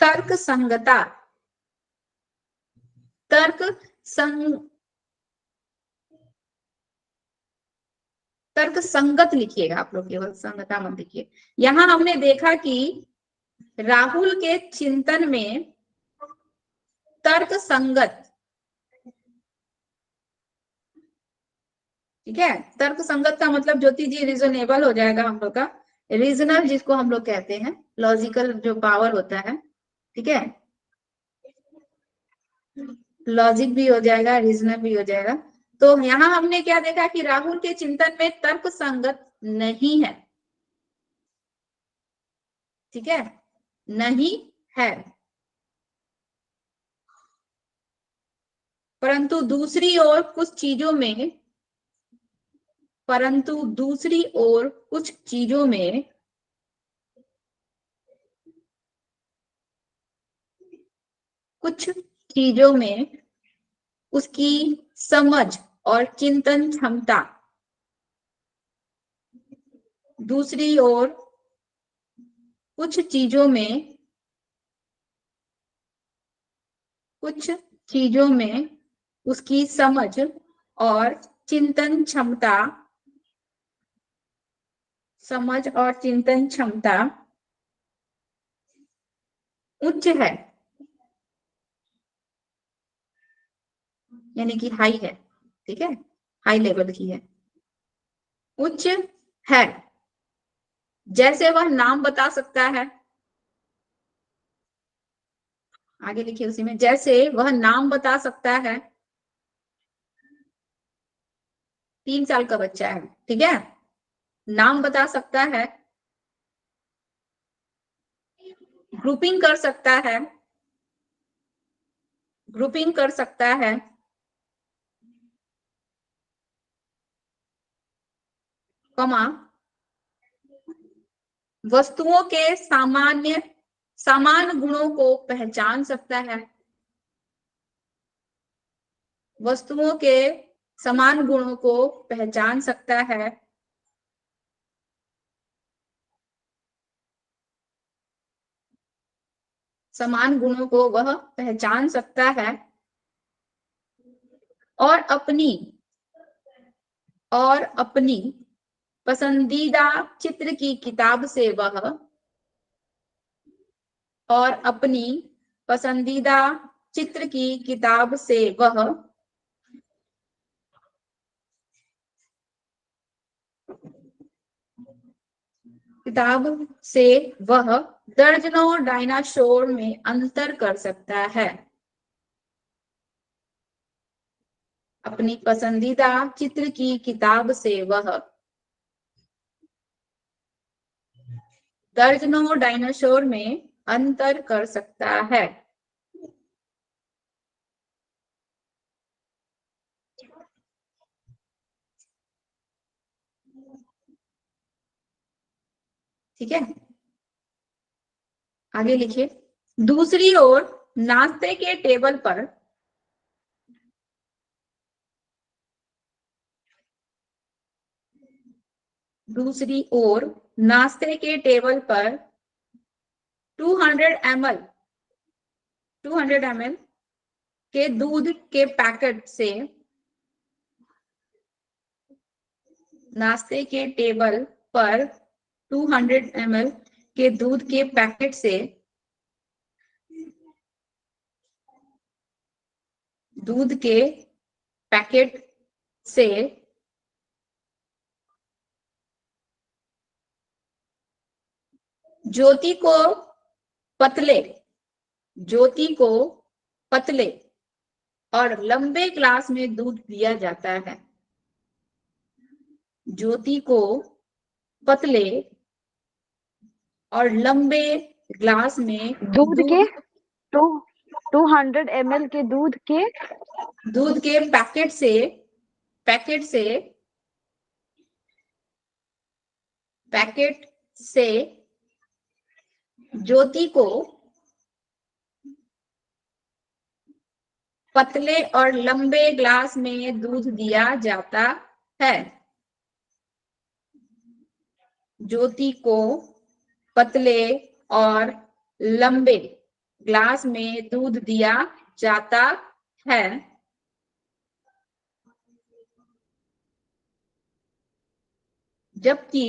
तर्क संगता, तर्क संगत लिखिएगा आप लोग, केवल संगता मत लिखिए। यहां हमने देखा कि राहुल के चिंतन में तर्क संगत, ठीक है, तर्क संगत का मतलब ज्योति जी रीजनेबल हो जाएगा हम लोग का, रीजनल जिसको हम लोग कहते हैं, लॉजिकल जो पावर होता है, ठीक है, लॉजिक भी हो जाएगा, रीजनल भी हो जाएगा। तो यहां हमने क्या देखा कि राहुल के चिंतन में तर्क संगत नहीं है, ठीक है, नहीं है, परंतु दूसरी ओर कुछ चीजों में, परंतु दूसरी ओर कुछ चीजों में कुछ चीजों में उसकी समझ और चिंतन क्षमता, दूसरी ओर कुछ चीजों में, कुछ चीजों में उसकी समझ और चिंतन क्षमता, समझ और चिंतन क्षमता उच्च है, यानी कि हाई है, ठीक है, हाई लेवल की है, उच्च है। जैसे वह नाम बता सकता है, आगे लिखिए उसी में, जैसे वह नाम बता सकता है, 3 साल का बच्चा है, ठीक है, नाम बता सकता है, ग्रुपिंग कर सकता है, ग्रुपिंग कर सकता है, कमा वस्तुओं के समान गुणों को पहचान सकता है, वस्तुओं के समान गुणों को पहचान सकता है, समान गुणों को वह पहचान सकता है, और अपनी पसंदीदा चित्र की किताब से वह, और अपनी पसंदीदा चित्र की किताब से वह दर्जनों डायनासोर में अंतर कर सकता है। अपनी पसंदीदा चित्र की किताब से वह दर्जनों डायनासोर में अंतर कर सकता है। ठीक है, आगे लिखिए। दूसरी ओर नाश्ते के टेबल पर दूसरी ओर नाश्ते के टेबल पर 200 ml के दूध के पैकेट से, नाश्ते के टेबल पर 200 ml के दूध के पैकेट से दूध के पैकेट से ज्योति को पतले ज्योति को पतले और लंबे ग्लास में दूध दिया जाता है। ज्योति को पतले और लंबे ग्लास में दूध के 200 ml के दूध के पैकेट से ज्योति को पतले और लंबे ग्लास में दूध दिया जाता है। ज्योति को पतले और लंबे ग्लास में दूध दिया जाता है। जबकि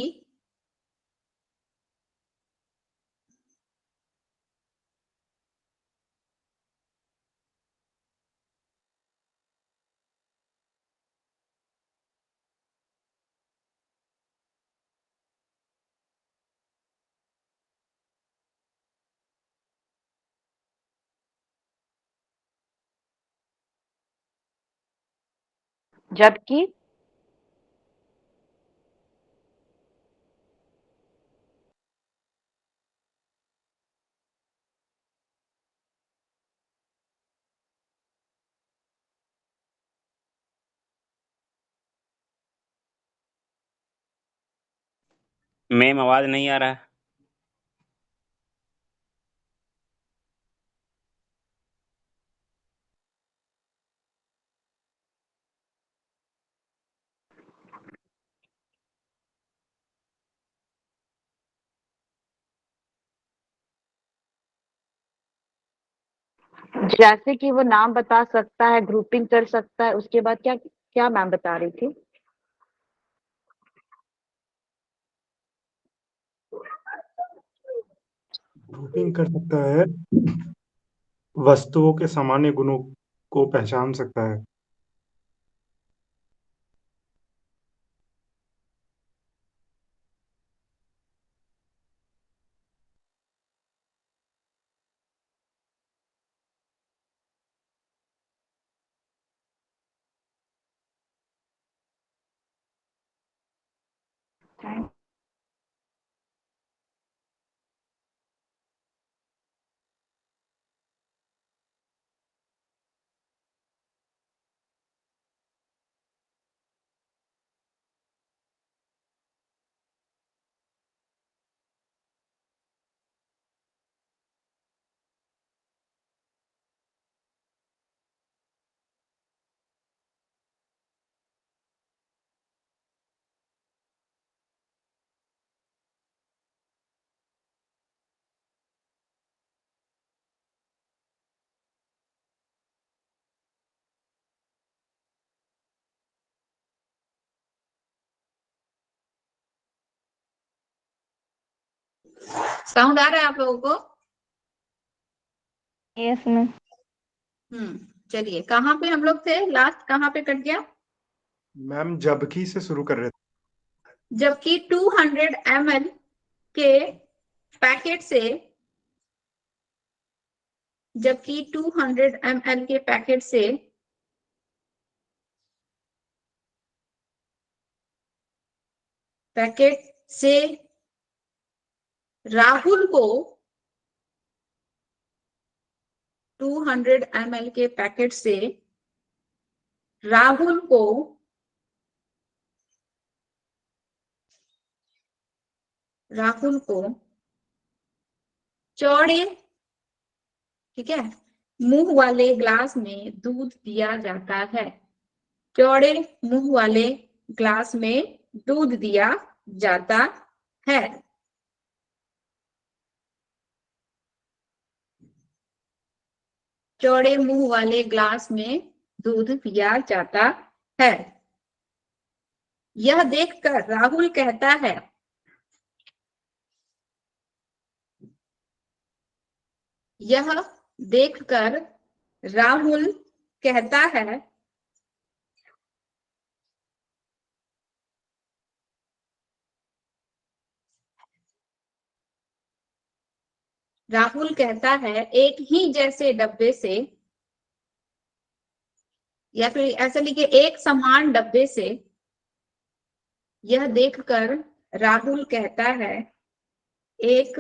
जबकि मैम आवाज नहीं आ रहा है। जैसे कि वो नाम बता सकता है, ग्रुपिंग कर सकता है, उसके बाद क्या क्या मैम बता रही थी? ग्रुपिंग कर सकता है, वस्तुओं के सामान्य गुणों को पहचान सकता है। साउंड आ रहा है आप लोगों को? Yes ma'am. चलिए, कहाँ पे हम लोग थे? लास्ट कहाँ पे कट गया? मैम जबकि से शुरू कर रहे थे। जबकि 200 ml के पैकेट से 200 ml के पैकेट से राहुल को 200 ml के पैकेट से राहुल को चौड़े, ठीक है, मुंह वाले ग्लास में दूध दिया जाता है। चौड़े मुंह वाले ग्लास में दूध दिया जाता है। चौड़े मुंह वाले ग्लास में दूध दिया जाता है। यह देखकर राहुल कहता है यह देखकर राहुल कहता है एक ही जैसे डब्बे से, या फिर ऐसा लिखिए एक समान डब्बे से। यह देखकर राहुल कहता है एक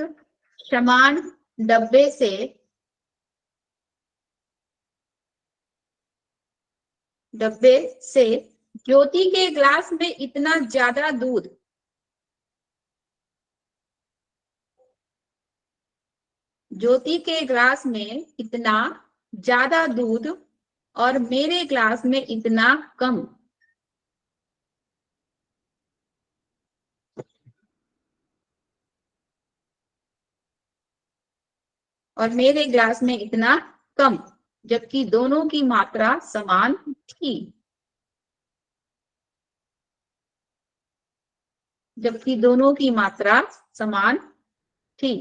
समान डब्बे से ज्योति के ग्लास में इतना ज्यादा दूध, ज्योति के ग्लास में इतना ज्यादा दूध और मेरे ग्लास में इतना कम। और मेरे ग्लास में इतना कम, जबकि दोनों की मात्रा समान थी। जबकि दोनों की मात्रा समान थी।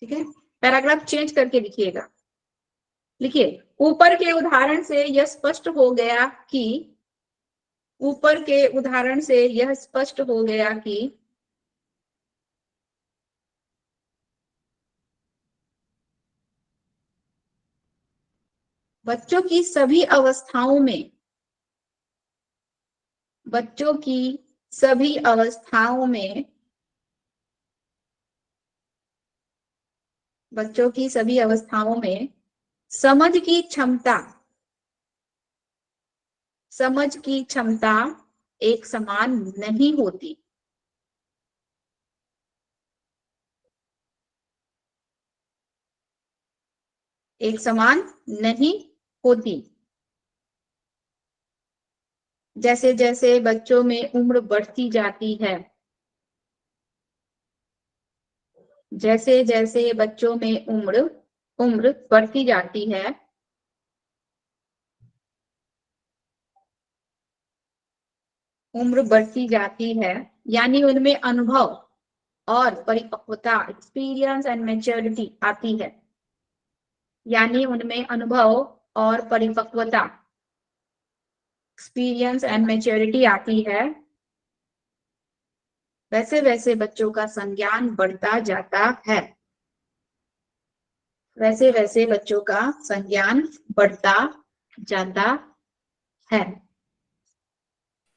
ठीक है, पैराग्राफ चेंज करके लिखिएगा। लिखिए, ऊपर के उदाहरण से यह स्पष्ट हो गया कि बच्चों की सभी अवस्थाओं में समझ की क्षमता एक समान नहीं होती। जैसे जैसे बच्चों में उम्र बढ़ती जाती है, जैसे जैसे बच्चों में उम्र बढ़ती जाती है, यानी उनमें अनुभव और परिपक्वता, एक्सपीरियंस एंड मैच्योरिटी आती है। यानी उनमें अनुभव और परिपक्वता, एक्सपीरियंस एंड मैच्योरिटी आती है। वैसे वैसे बच्चों का संज्ञान बढ़ता जाता है। वैसे वैसे बच्चों का संज्ञान बढ़ता जाता है।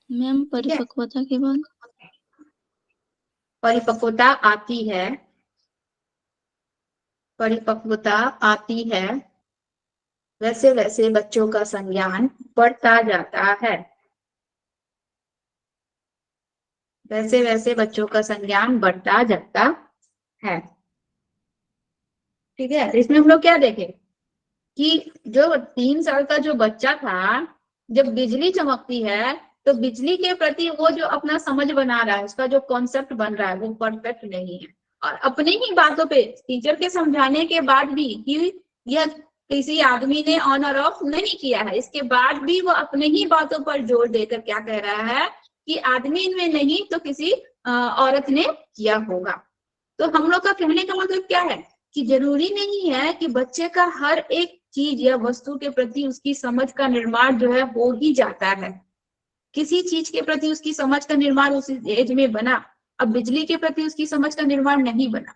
मैम परिपक्वता के बाद परिपक्वता आती है। वैसे वैसे बच्चों का संज्ञान बढ़ता जाता है। वैसे वैसे बच्चों का संज्ञान बढ़ता जाता है। ठीक है, इसमें हम लोग क्या देखें कि जो 3 साल का जो बच्चा था, जब बिजली चमकती है तो बिजली के प्रति वो जो अपना समझ बना रहा है, उसका जो कॉन्सेप्ट बन रहा है वो परफेक्ट नहीं है। और अपने ही बातों पे टीचर के समझाने के बाद भी कि यह किसी आदमी ने ऑन और ऑफ नहीं किया है, इसके बाद भी वो अपने ही बातों पर जोर देकर क्या कह रहा है कि आदमी में नहीं तो किसी औरत ने किया होगा। तो हम लोग का कहने का मतलब क्या है कि जरूरी नहीं है कि बच्चे का हर एक चीज या वस्तु के प्रति उसकी समझ का निर्माण जो है हो ही जाता है। किसी चीज के प्रति उसकी समझ का निर्माण उस एज में बना, अब बिजली के प्रति उसकी समझ का निर्माण नहीं बना।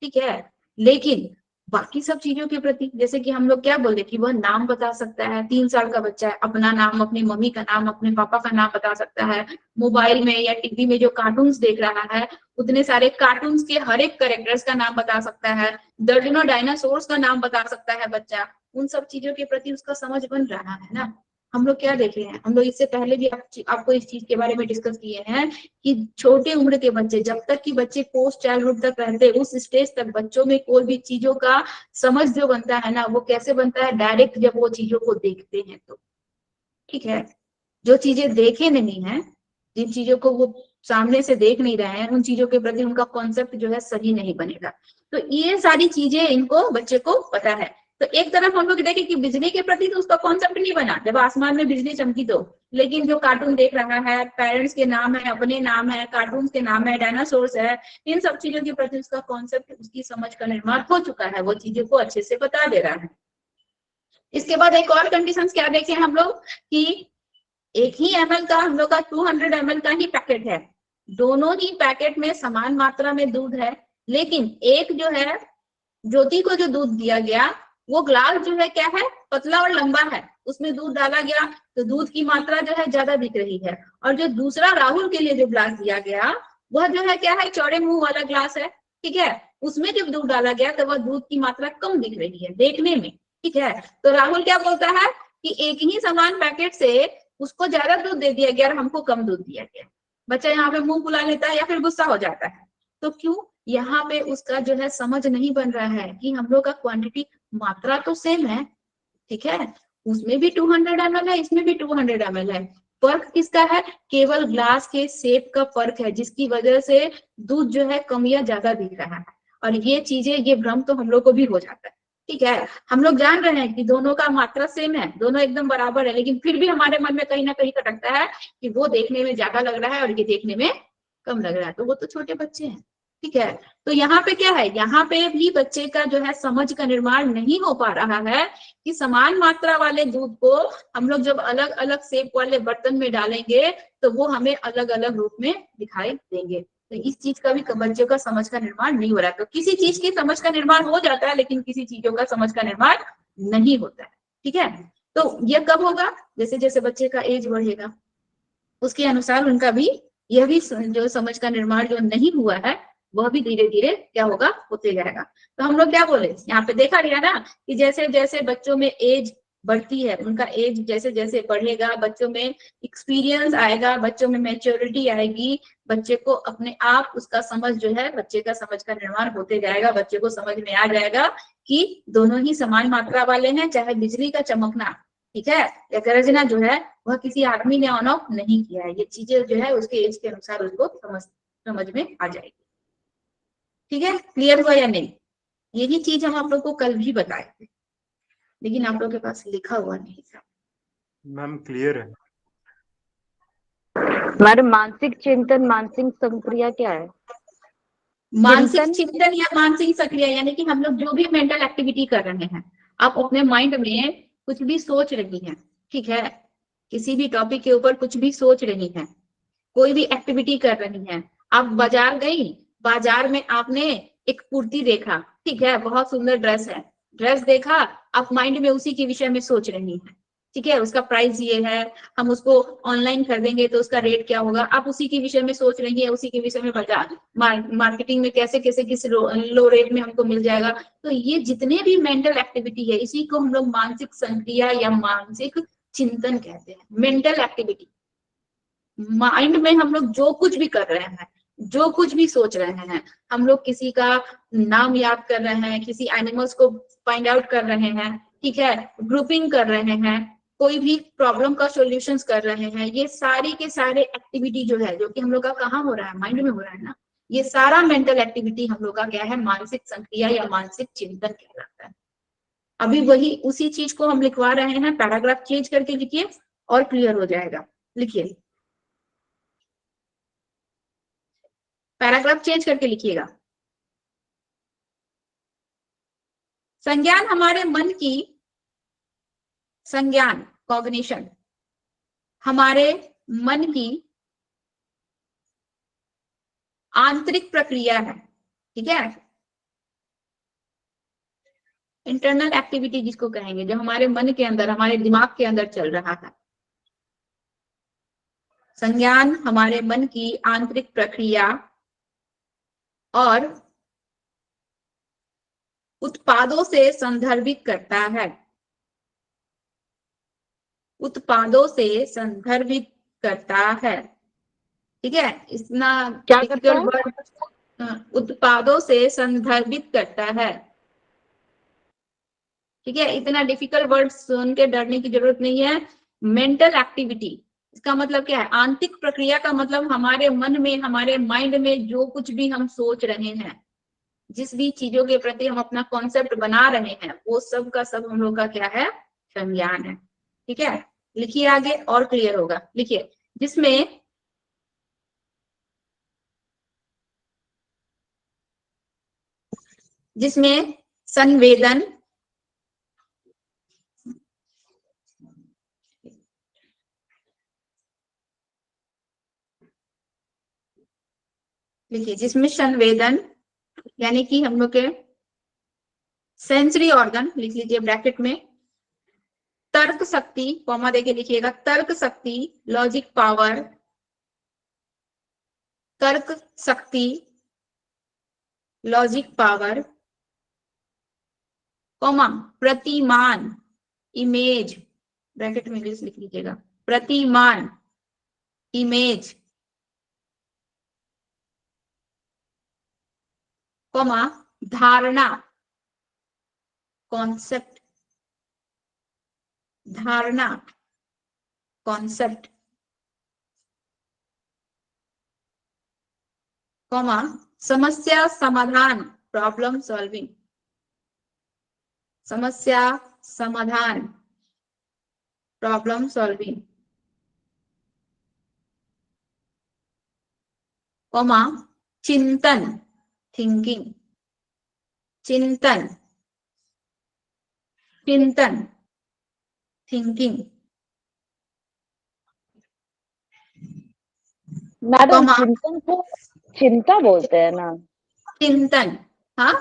ठीक है, लेकिन बाकी सब चीजों के प्रति, जैसे कि हम लोग क्या बोलते कि वह नाम बता सकता है। 3 साल का बच्चा है, अपना नाम, अपनी मम्मी का नाम, अपने पापा का नाम बता सकता है। मोबाइल में या टीवी में जो कार्टून्स देख रहा है, उतने सारे कार्टून्स के हर एक कैरेक्टर्स का नाम बता सकता है। दर्जनों डायनासोर्स का नाम बता सकता है बच्चा। उन सब चीजों के प्रति उसका समझ बन रहा है ना। हम लोग क्या देखे हैं, हम लोग इससे पहले भी आपको इस चीज के बारे में डिस्कस किए हैं कि छोटे उम्र के बच्चे, जब तक कि बच्चे पोस्ट चाइल्डहुड तक रहते हैं, उस स्टेज तक बच्चों में कोई भी चीजों का समझ जो बनता है ना, वो कैसे बनता है, डायरेक्ट जब वो चीजों को देखते हैं तो। ठीक है, जो चीजें देखे नहीं है, जिन चीजों को वो सामने से देख नहीं रहे हैं, उन चीजों के प्रति उनका कॉन्सेप्ट जो है सही नहीं बनेगा। तो ये सारी चीजें इनको बच्चे को पता है। तो एक तरफ हम लोग देखें कि बिजली के प्रति तो उसका कॉन्सेप्ट नहीं बना जब आसमान में बिजली चमकी तो, लेकिन जो कार्टून देख रहा है, पेरेंट्स के नाम है, अपने नाम है, कार्टून के नाम है, डायनासोर्स है, इन सब चीजों के प्रति उसका कॉन्सेप्ट, उसकी समझ का निर्माण हो चुका है, वो चीजों को अच्छे से बता दे रहा है। इसके बाद एक और कंडीशन क्या देखें हम लोग कि एक ही ml का हम लोग का 200 ml का ही पैकेट है, दोनों ही पैकेट में समान मात्रा में दूध है, लेकिन एक जो है ज्योति को जो दूध दिया गया वो ग्लास जो है क्या है, पतला और लंबा है, उसमें दूध डाला गया तो दूध की मात्रा जो है ज्यादा दिख रही है, और जो दूसरा राहुल के लिए जो ग्लास दिया गया वह जो है क्या है, चौड़े मुंह वाला ग्लास है, ठीक है, उसमें जब दूध डाला गया तो वह दूध की मात्रा कम दिख रही है देखने में, ठीक है। तो राहुल क्या बोलता है कि एक ही समान पैकेट से उसको ज्यादा दूध दे दिया गया और हमको कम दूध दिया गया। बच्चा यहाँ पे मुंह फुला लेता है या फिर गुस्सा हो जाता है, तो क्यों, यहाँ पे उसका जो है समझ नहीं बन रहा है कि हम लोग का क्वांटिटी मात्रा तो सेम है, ठीक है, उसमें भी 200 ml है, इसमें भी 200 ml है, फर्क किसका है, केवल ग्लास के शेप का फर्क है, जिसकी वजह से दूध जो है कम या ज्यादा दिख रहा है। और ये चीजें, ये भ्रम तो हम लोग को भी हो जाता है, ठीक है, हम लोग जान रहे हैं कि दोनों का मात्रा सेम है, दोनों एकदम बराबर है, लेकिन फिर भी हमारे मन में कहीं ना कहीं खटकता है कि वो देखने में ज्यादा लग रहा है और ये देखने में कम लग रहा है, तो वो तो छोटे बच्चे हैं, ठीक है। तो यहाँ पे क्या है, यहाँ पे भी बच्चे का जो है समझ का निर्माण नहीं हो पा रहा है कि समान मात्रा वाले दूध को हम लोग जब अलग अलग शेप वाले बर्तन में डालेंगे तो वो हमें अलग अलग रूप में दिखाई देंगे। तो इस चीज का भी बच्चों का समझ का निर्माण नहीं हो रहा है। तो किसी चीज की समझ का निर्माण हो जाता है लेकिन किसी चीजों का समझ का निर्माण नहीं होता है, ठीक है। तो यह कब होगा, जैसे जैसे बच्चे का एज बढ़ेगा उसके अनुसार उनका भी यह भी जो समझ का निर्माण जो नहीं हुआ है वह भी धीरे धीरे क्या होगा, होते जाएगा। तो हम लोग क्या बोले, यहाँ पे देखा गया ना कि जैसे जैसे बच्चों में एज बढ़ती है, उनका एज जैसे जैसे बढ़ेगा, बच्चों में एक्सपीरियंस आएगा, बच्चों में मैच्योरिटी आएगी, बच्चे को अपने आप उसका समझ जो है, बच्चे का समझ का निर्माण होते जाएगा, बच्चे को समझ में आ जाएगा कि दोनों ही समान मात्रा वाले हैं, चाहे बिजली का चमकना, ठीक है, या गरजना जो है वह किसी आदमी ने ऑन ऑफ नहीं किया है, ये चीजें जो है उसके एज के अनुसार उसको समझ में आ जाएगी, ठीक है। क्लियर हुआ या नहीं, यही चीज हम आप लोग को कल भी बताए थे लेकिन आप लोग के पास लिखा हुआ नहीं था। मैम क्लियर है। हमारे मानसिक चिंतन, मानसिक संक्रिया क्या है? मानसिक चिंतन या मानसिक सक्रिय यानी कि हम लोग जो भी मेंटल एक्टिविटी कर रहे हैं, आप अपने माइंड में कुछ भी सोच रही हैं, ठीक है, किसी भी टॉपिक के ऊपर कुछ भी सोच रही हैं, कोई भी एक्टिविटी कर रही हैं, आप बाजार गई, बाजार में आपने एक कुर्ती देखा, ठीक है, बहुत सुंदर ड्रेस है, ड्रेस देखा, आप माइंड में उसी के विषय में सोच रही हैं, ठीक है, उसका प्राइस ये है, हम उसको ऑनलाइन खरीदेंगे तो उसका रेट क्या होगा, आप उसी के विषय में सोच रही है, उसी के विषय में बाजार मार्केटिंग में कैसे कैसे किस लो रेट में हमको मिल जाएगा। तो ये जितने भी मेंटल एक्टिविटी है इसी को हम लोग मानसिक संक्रिया या मानसिक चिंतन कहते हैं। मेंटल एक्टिविटी, माइंड में हम लोग जो कुछ भी कर रहे हैं, जो कुछ भी सोच रहे हैं, हम लोग किसी का नाम याद कर रहे हैं, किसी एनिमल्स को फाइंड आउट कर रहे हैं, ठीक है, ग्रुपिंग कर रहे हैं, कोई भी प्रॉब्लम का सॉल्यूशंस कर रहे हैं, ये सारी के सारे एक्टिविटी जो है जो कि हम लोग का कहाँ हो रहा है, माइंड में हो रहा है ना, ये सारा मेंटल एक्टिविटी हम लोग का क्या है, मानसिक संक्रिया या मानसिक चिंतन कहलाता है। अभी वही उसी चीज को हम लिखवा रहे हैं, पैराग्राफ चेंज करके लिखिए और क्लियर हो जाएगा। लिखिए, पैराग्राफ चेंज करके लिखिएगा। संज्ञान हमारे मन की, संज्ञान कॉग्निशन हमारे मन की आंतरिक प्रक्रिया है, ठीक है, इंटरनल एक्टिविटी जिसको कहेंगे, जो हमारे मन के अंदर, हमारे दिमाग के अंदर चल रहा है। संज्ञान हमारे मन की आंतरिक प्रक्रिया और उत्पादों से संदर्भित करता है, उत्पादों से संदर्भित करता है, ठीक है, इतना क्या करता है? वर्ड, उत्पादों से संदर्भित करता है, ठीक है, इतना डिफिकल्ट वर्ड सुन के डरने की जरूरत नहीं है। मेंटल एक्टिविटी इसका मतलब क्या है, आंतरिक प्रक्रिया का मतलब हमारे मन में, हमारे माइंड में जो कुछ भी हम सोच रहे हैं, जिस भी चीजों के प्रति हम अपना कॉन्सेप्ट बना रहे हैं वो सब का सब हम लोग का क्या है, संज्ञान है। ठीक है, लिखिए आगे और क्लियर होगा। लिखिए जिसमें संवेदन, लिखिए जिसमें संवेदन यानी कि हम लोग के सेंसरी ऑर्गन, लिख लीजिए ब्रैकेट में, तर्क शक्ति, कॉमा देके लिखिएगा, तर्क शक्ति, लॉजिक पावर, तर्क शक्ति, लॉजिक पावर, कॉमा प्रतिमान, इमेज, ब्रैकेट में इंग्लिश लिख लीजिएगा, प्रतिमान, इमेज, कॉमा धारणा, कॉन्सेप्ट, धारणा, कॉन्सेप्ट, कॉमा समस्या समाधान, प्रॉब्लम सॉल्विंग, समस्या समाधान, प्रॉब्लम सॉल्विंग, कॉमा चिंतन, थिंकिंग, चिंतन, चिंतन, थिंकिंग, मैडम कॉमा चिंतन को चिंता बोलते हैं ना? चिंतन, हाँ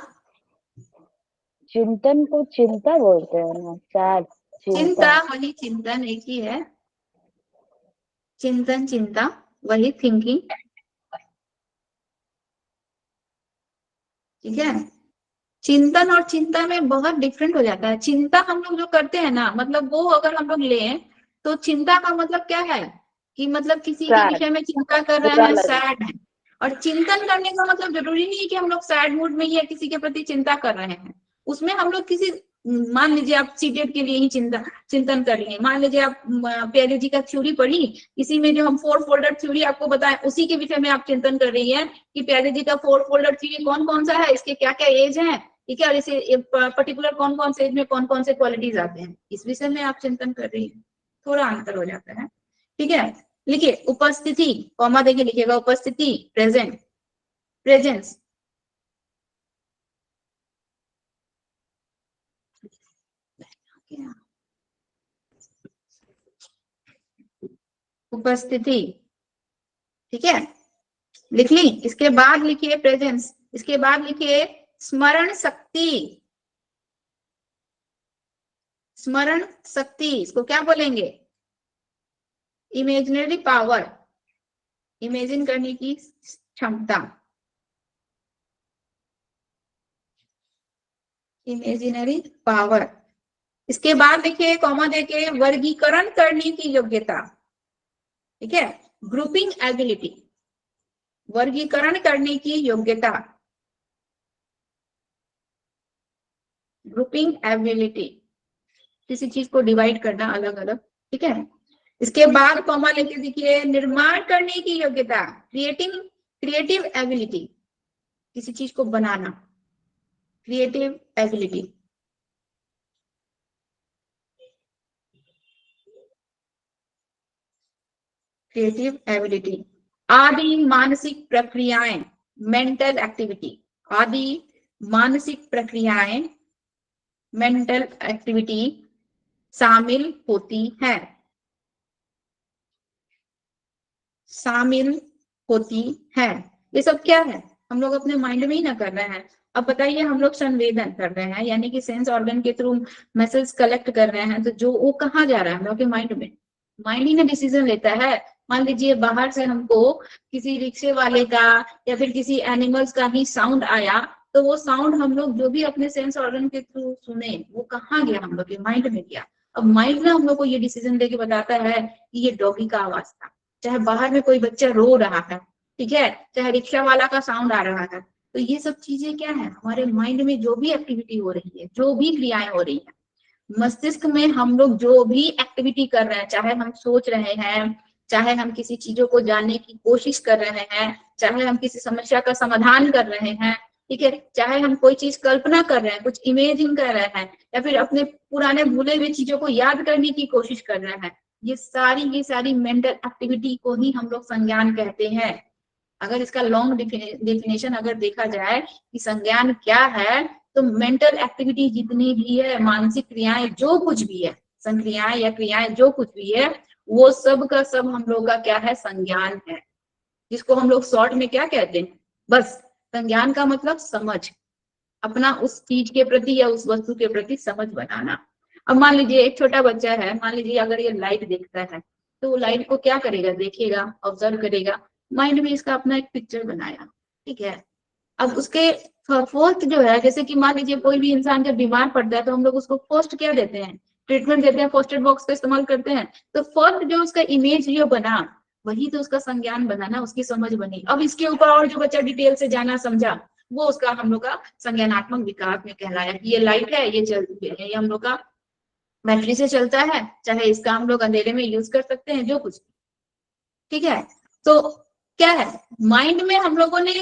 चिंतन को चिंता बोलते हैं ना? शायद चिंता चिंता। वही चिंतन एक ही है, चिंतन चिंता वही थिंकिंग। ठीक है, चिंतन और चिंता में बहुत डिफरेंट हो जाता है। चिंता हम लोग जो करते हैं ना, मतलब वो अगर हम लोग लें तो चिंता का मतलब क्या है कि मतलब किसी के सैड, विषय में चिंता कर रहे बुरा हैं, लगना। सैड है। और चिंतन करने का मतलब जरूरी नहीं है कि हम लोग सैड मूड में ही है किसी के प्रति चिंता कर रहे हैं। उसमें हम लोग किसी, मान लीजिए आप सीटेट के लिए ही चिंतन कर रही है, मान लीजिए आप प्यारे जी का थ्योरी पढ़ी, इसी में जो हम 4 फोल्डर थ्योरी आपको बताएं उसी के विषय में आप चिंतन कर रही है कि प्यारे जी का 4 फोल्डर थ्योरी कौन कौन सा है, इसके क्या क्या एज है, ठीक है, और इसे पर्टिकुलर कौन कौन से एज में कौन कौन से क्वालिटीज आते हैं, इस विषय में आप चिंतन कर रही है। थोड़ा अंतर हो जाता है। ठीक है, लिखिए उपस्थिति, कॉमा देके लिखिएगा, उपस्थिति, प्रेजेंट, प्रेजेंस, उपस्थिति। ठीक है, लिख ली। इसके बाद लिखिए प्रेजेंस, इसके बाद लिखिए स्मरण शक्ति, स्मरण शक्ति, इसको क्या बोलेंगे, इमेजिनरी पावर, इमेजिन करने की क्षमता, इमेजिनरी पावर। इसके बाद देखिए कॉमा देके वर्गीकरण करने की योग्यता। ठीक है, ग्रुपिंग एबिलिटी, वर्गीकरण करने की योग्यता, ग्रुपिंग एबिलिटी, किसी चीज को डिवाइड करना अलग अलग। ठीक है, इसके बाद कॉमा लेके देखिए निर्माण करने की योग्यता, क्रिएटिव एबिलिटी, किसी चीज को बनाना, क्रिएटिव एबिलिटी। क्रिएटिव एबिलिटी, आदि मानसिक प्रक्रियाएं, मेंटल एक्टिविटी, आदि मानसिक प्रक्रियाएं, मेंटल एक्टिविटी शामिल होती है, शामिल होती है। ये सब क्या है, हम लोग अपने माइंड में ही ना कर रहे हैं। अब बताइए, हम लोग संवेदन कर रहे हैं यानी कि सेंस ऑर्गन के थ्रू मैसेज कलेक्ट कर रहे हैं, तो जो वो कहाँ जा रहा है, हम लोग के माइंड में। माइंड ही ना डिसीजन लेता है। मान लीजिए बाहर से हमको किसी रिक्शे वाले का या फिर किसी एनिमल्स का ही साउंड आया, तो वो साउंड हम लोग जो भी अपने सेंस ऑर्गन के थ्रू सुने वो कहाँ गया, हम लोग के माइंड में गया। अब माइंड ना हम लोग को ये डिसीजन लेके बताता है कि ये डॉगी का आवाज था, चाहे बाहर में कोई बच्चा रो रहा है, ठीक है, चाहे रिक्शा वाला का साउंड आ रहा है। तो ये सब चीजें क्या है, हमारे माइंड में जो भी एक्टिविटी हो रही है, जो भी क्रियाएं हो रही है, मस्तिष्क में हम लोग जो भी एक्टिविटी कर रहे हैं, चाहे हम सोच रहे हैं, चाहे हम किसी चीजों को जानने की कोशिश कर रहे हैं, चाहे हम किसी समस्या का समाधान कर रहे हैं, ठीक है, चाहे हम कोई चीज कल्पना कर रहे हैं, कुछ इमेजिन कर रहे हैं, या फिर अपने पुराने भूले हुए चीजों को याद करने की कोशिश कर रहे हैं, ये सारी मेंटल एक्टिविटी को ही हम लोग संज्ञान कहते हैं। अगर इसका लॉन्ग डेफिनेशन अगर देखा जाए कि संज्ञान क्या है, तो मेंटल एक्टिविटी जितनी भी है, मानसिक क्रियाएं जो कुछ भी है, संक्रियाएं या क्रियाएं जो कुछ भी है, वो सब का सब हम लोग का क्या है, संज्ञान है, जिसको हम लोग शॉर्ट में क्या कहते हैं, बस संज्ञान का मतलब समझ, अपना उस चीज के प्रति या उस वस्तु के प्रति समझ बनाना। अब मान लीजिए एक छोटा बच्चा है, मान लीजिए अगर ये लाइट देखता है, तो वो लाइट को क्या करेगा, देखेगा, ऑब्जर्व करेगा, माइंड में इसका अपना एक पिक्चर बनाया, ठीक है। अब उसके फोर्थ जो है, जैसे कि मान लीजिए कोई भी इंसान जब बीमार पड़ता है तो हम लोग उसको फर्स्ट क्या देते हैं, ट्रीटमेंट देते हैं, फर्स्ट एड बॉक्स का इस्तेमाल करते हैं। तो फर्स्ट जो उसका इमेज जो बना, वही तो उसका संज्ञान बना ना, उसकी समझ बनी। अब इसके ऊपर और जो बच्चा डिटेल से जाना समझा, वो उसका हम लोग का संज्ञानात्मक विकास में कहलाया कि ये लाइट है, ये चलती है, ये हम लोग का बैटरी से चलता है, चाहे इसका हम लोग अंधेरे में यूज कर सकते हैं, जो कुछ, ठीक है। तो क्या है, माइंड में हम लोगों ने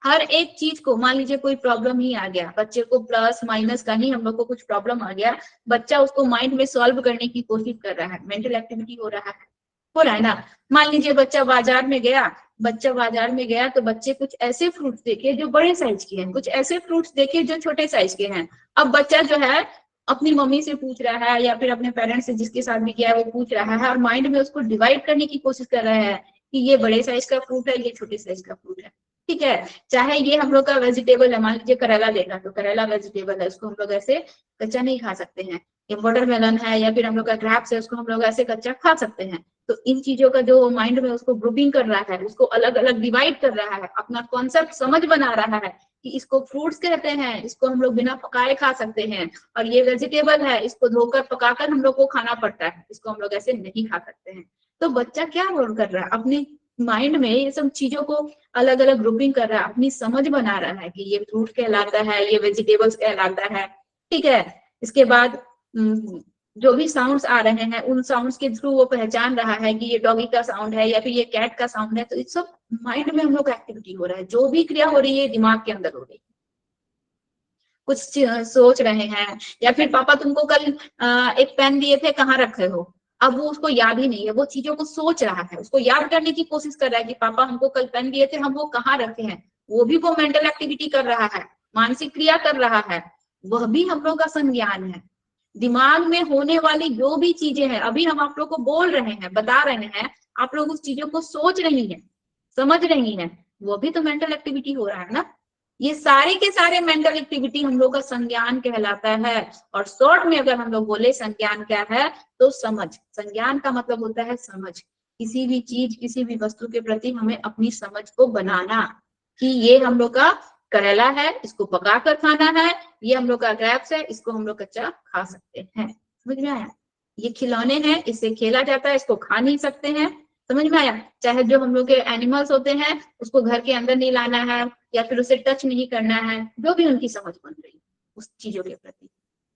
हर एक चीज को, मान लीजिए कोई प्रॉब्लम ही आ गया, बच्चे को प्लस माइनस का ही हम लोग को कुछ प्रॉब्लम आ गया, बच्चा उसको माइंड में सॉल्व करने की कोशिश कर रहा है, मेंटल एक्टिविटी हो रहा है ना। मान लीजिए बच्चा बाजार में गया, तो बच्चे कुछ ऐसे फ्रूट्स देखे जो बड़े साइज के हैं, कुछ ऐसे फ्रूट्स देखे जो छोटे साइज के हैं। अब बच्चा जो है अपनी मम्मी से पूछ रहा है, या फिर अपने पेरेंट्स से जिसके साथ भी गया है वो पूछ रहा है, और माइंड में उसको डिवाइड करने की कोशिश कर रहा है कि ये बड़े साइज का फ्रूट है, ये छोटे साइज का फ्रूट है, ठीक है। चाहे ये हम लोग का वेजिटेबल है, मान लीजिए करेला देखा, तो करेला वेजिटेबल है, उसको हम लोग ऐसे कच्चा नहीं खा सकते हैं। ये वाटरमेलन है, या फिर हम लोग का ग्रेप्स है, उसको हम लोग ऐसे कच्चा खा सकते हैं। तो इन चीजों का जो माइंड में उसको ग्रुपिंग कर रहा है, उसको अलग अलग डिवाइड कर रहा है, अपना कॉन्सेप्ट समझ बना रहा है कि इसको फ्रूट्स कहते हैं, इसको हम लोग बिना पकाए खा सकते हैं, और ये वेजिटेबल है, इसको धोकर पकाकर हम लोग को खाना पड़ता है, इसको हम लोग ऐसे नहीं खा सकते हैं। तो बच्चा क्या रोल कर रहा है, अपने माइंड में ये सब चीजों को अलग अलग ग्रुपिंग कर रहा है, अपनी समझ बना रहा है कि ये फ्रूट कहलाता है, ये वेजिटेबल्स कहलाता है, ठीक है। इसके बाद जो भी साउंड्स आ रहे हैं, उन साउंड्स के थ्रू वो पहचान रहा है कि ये डॉगी का साउंड है, या फिर ये कैट का साउंड है। तो इस सब माइंड में हम लोग एक्टिविटी हो रहा है, जो भी क्रिया हो रही है दिमाग के अंदर हो रही है। कुछ सोच रहे हैं, या फिर पापा तुमको कल एक पेन दिए थे, कहाँ रखे हो, अब वो उसको याद ही नहीं है, वो चीजों को सोच रहा है, उसको याद करने की कोशिश कर रहा है कि पापा हमको कल पेन दिए थे, हम वो कहाँ रखे हैं। वो भी वो मेंटल एक्टिविटी कर रहा है, मानसिक क्रिया कर रहा है, वह भी हम लोग का संज्ञान है। दिमाग में होने वाली जो भी चीजें हैं, अभी हम आप लोग को बोल रहे हैं, बता रहे हैं, आप लोग उस चीजों को सोच रही हैं, समझ रही हैं, वो भी तो मेंटल एक्टिविटी हो रहा है ना। ये सारे के सारे मेंटल एक्टिविटी हम लोग का संज्ञान कहलाता है। और शॉर्ट में अगर हम लोग बोले संज्ञान क्या है, तो समझ। संज्ञान का मतलब होता है समझ, किसी भी चीज, किसी भी वस्तु के प्रति हमें अपनी समझ को बनाना, कि ये हम लोग का करेला है, इसको पका कर खाना है, ये हम लोग का ग्रेप्स है, इसको हम लोग कच्चा खा सकते हैं। समझ में आया, ये खिलौने हैं, इससे खेला जाता है, इसको खा नहीं सकते हैं। समझ में आया। चाहे जो हम लोग के एनिमल्स होते हैं, उसको घर के अंदर नहीं लाना है, या फिर उसे टच नहीं करना है, जो भी उनकी समझ बन रही है उस चीजों के प्रति,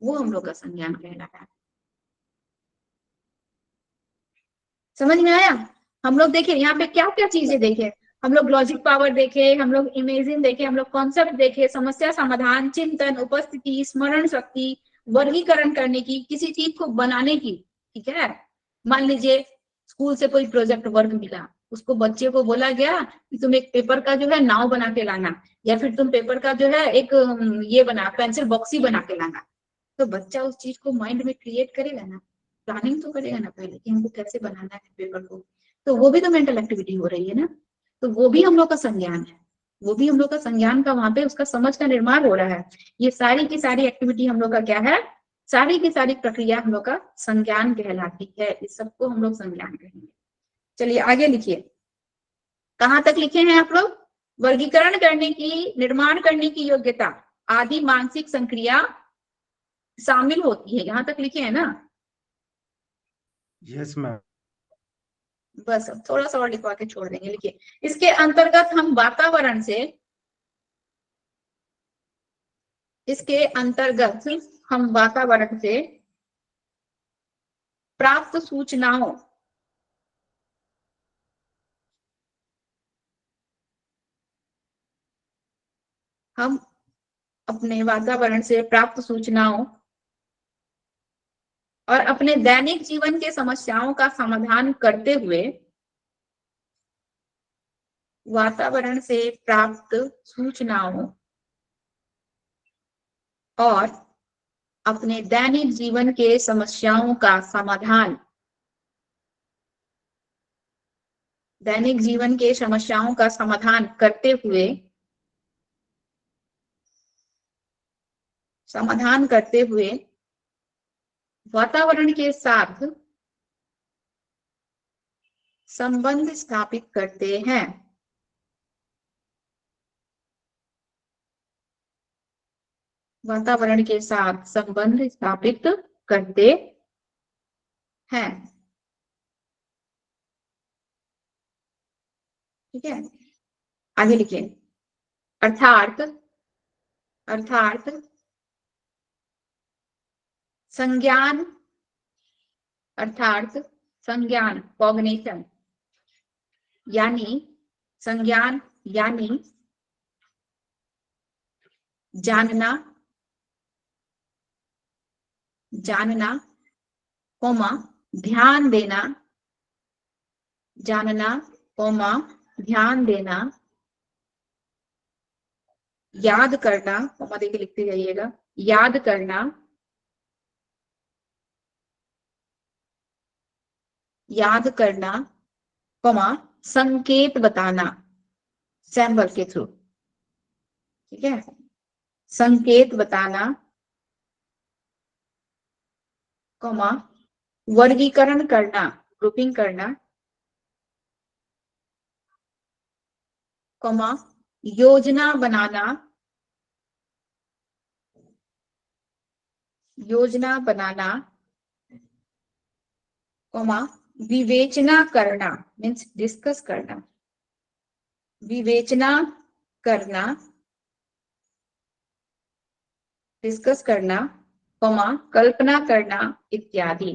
वो हम लोग का संज्ञान कहलाता है। समझ में आया। हम लोग देखे यहाँ पे क्या क्या चीजें देखे, हम लोग लॉजिक पावर देखे, हम लोग इमेजिन देखे, हम लोग कॉन्सेप्ट देखे, समस्या समाधान, चिंतन, उपस्थिति, स्मरण शक्ति, वर्गीकरण करने की, किसी चीज को बनाने की, ठीक है। मान लीजिए स्कूल से कोई प्रोजेक्ट वर्क मिला, उसको बच्चे को बोला गया कि तुम एक पेपर का जो है नाव बना के लाना, या फिर तुम पेपर का जो है एक ये बना, पेंसिल बॉक्स ही बना के लाना। तो बच्चा उस चीज को माइंड में क्रिएट करेगा ना, प्लानिंग तो करेगा ना पहले कि हमको कैसे बनाना है पेपर को। तो वो भी तो मेंटल एक्टिविटी हो रही है ना, तो वो भी हम लोग का संज्ञान है, वो भी हम लोग का संज्ञान का वहां पे उसका समझ का निर्माण हो रहा है। ये सारी की सारी एक्टिविटी हम लोग का क्या है, सारी की सारी प्रक्रिया हम लोग का संज्ञान कहलाती है। इस सबको हम लोग संज्ञान कहेंगे। चलिए आगे लिखिए, कहाँ तक लिखे हैं आप लोग। वर्गीकरण करने की, निर्माण करने की योग्यता आदि मानसिक संक्रिया शामिल होती है, यहाँ तक लिखे हैं ना। Yes ma'am. बस अब थोड़ा सा और लिखवा के छोड़ देंगे। लिखिए, इसके अंतर्गत हम वातावरण से, इसके अंतर्गत हम वातावरण से प्राप्त सूचनाओं, हम अपने वातावरण से प्राप्त सूचनाओं और अपने दैनिक जीवन के समस्याओं का समाधान करते हुए वातावरण से प्राप्त सूचनाओं और अपने दैनिक जीवन के समस्याओं का समाधान दैनिक जीवन के समस्याओं का समाधान करते हुए वातावरण के साथ संबंध स्थापित करते हैं। वातावरण के साथ संबंध स्थापित करते हैं। ठीक है, आगे लिखिए। अर्थात संज्ञान कॉग्निशन यानी संज्ञान यानी जानना कोमा ध्यान देना, याद करना, कोमा देके लिखते जाइएगा, याद करना, कोमा संकेत बताना, सैंबल के थ्रू। ठीक है, संकेत बताना, कोमा वर्गीकरण करना, ग्रुपिंग करना, कोमा योजना बनाना, कोमा विवेचना करना, मीन्स डिस्कस करना, कोमा कल्पना करना इत्यादि।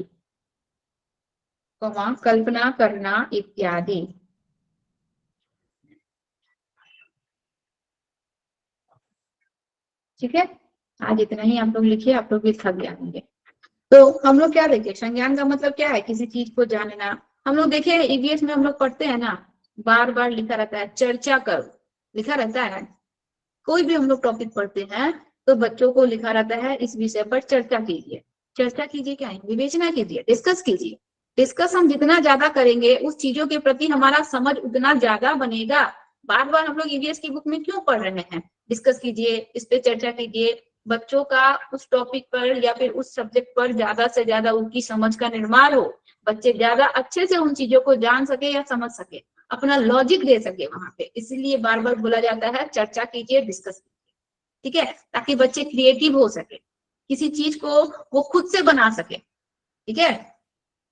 ठीक है, आज इतना ही आप लोग लिखिए, आप लोग भी थक गए होंगे। तो हम लोग क्या देखे, संज्ञान का मतलब क्या है, किसी चीज को जानना। हम लोग देखे ईवीएस में हम लोग पढ़ते हैं ना, बार बार लिखा रहता है चर्चा करो, लिखा रहता है। कोई भी हम लोग टॉपिक पढ़ते हैं तो बच्चों को लिखा रहता है इस विषय पर चर्चा कीजिए। क्या है, विवेचना कीजिए, डिस्कस कीजिए। डिस्कस हम जितना ज्यादा करेंगे उस चीजों के प्रति हमारा समझ उतना ज्यादा बनेगा। बार बार हम लोग ईवीएस की बुक में क्यों पढ़ रहे हैं, डिस्कस कीजिए, इस पे चर्चा कीजिए। बच्चों का उस टॉपिक पर या फिर उस सब्जेक्ट पर ज्यादा से ज्यादा उनकी समझ का निर्माण हो, बच्चे ज्यादा अच्छे से उन चीजों को जान सके या समझ सके, अपना लॉजिक दे सके वहां पे। इसलिए बार बार बोला जाता है चर्चा कीजिए, डिस्कस कीजिए। ठीक है, ताकि बच्चे क्रिएटिव हो सके, किसी चीज को वो खुद से बना सके। ठीक है,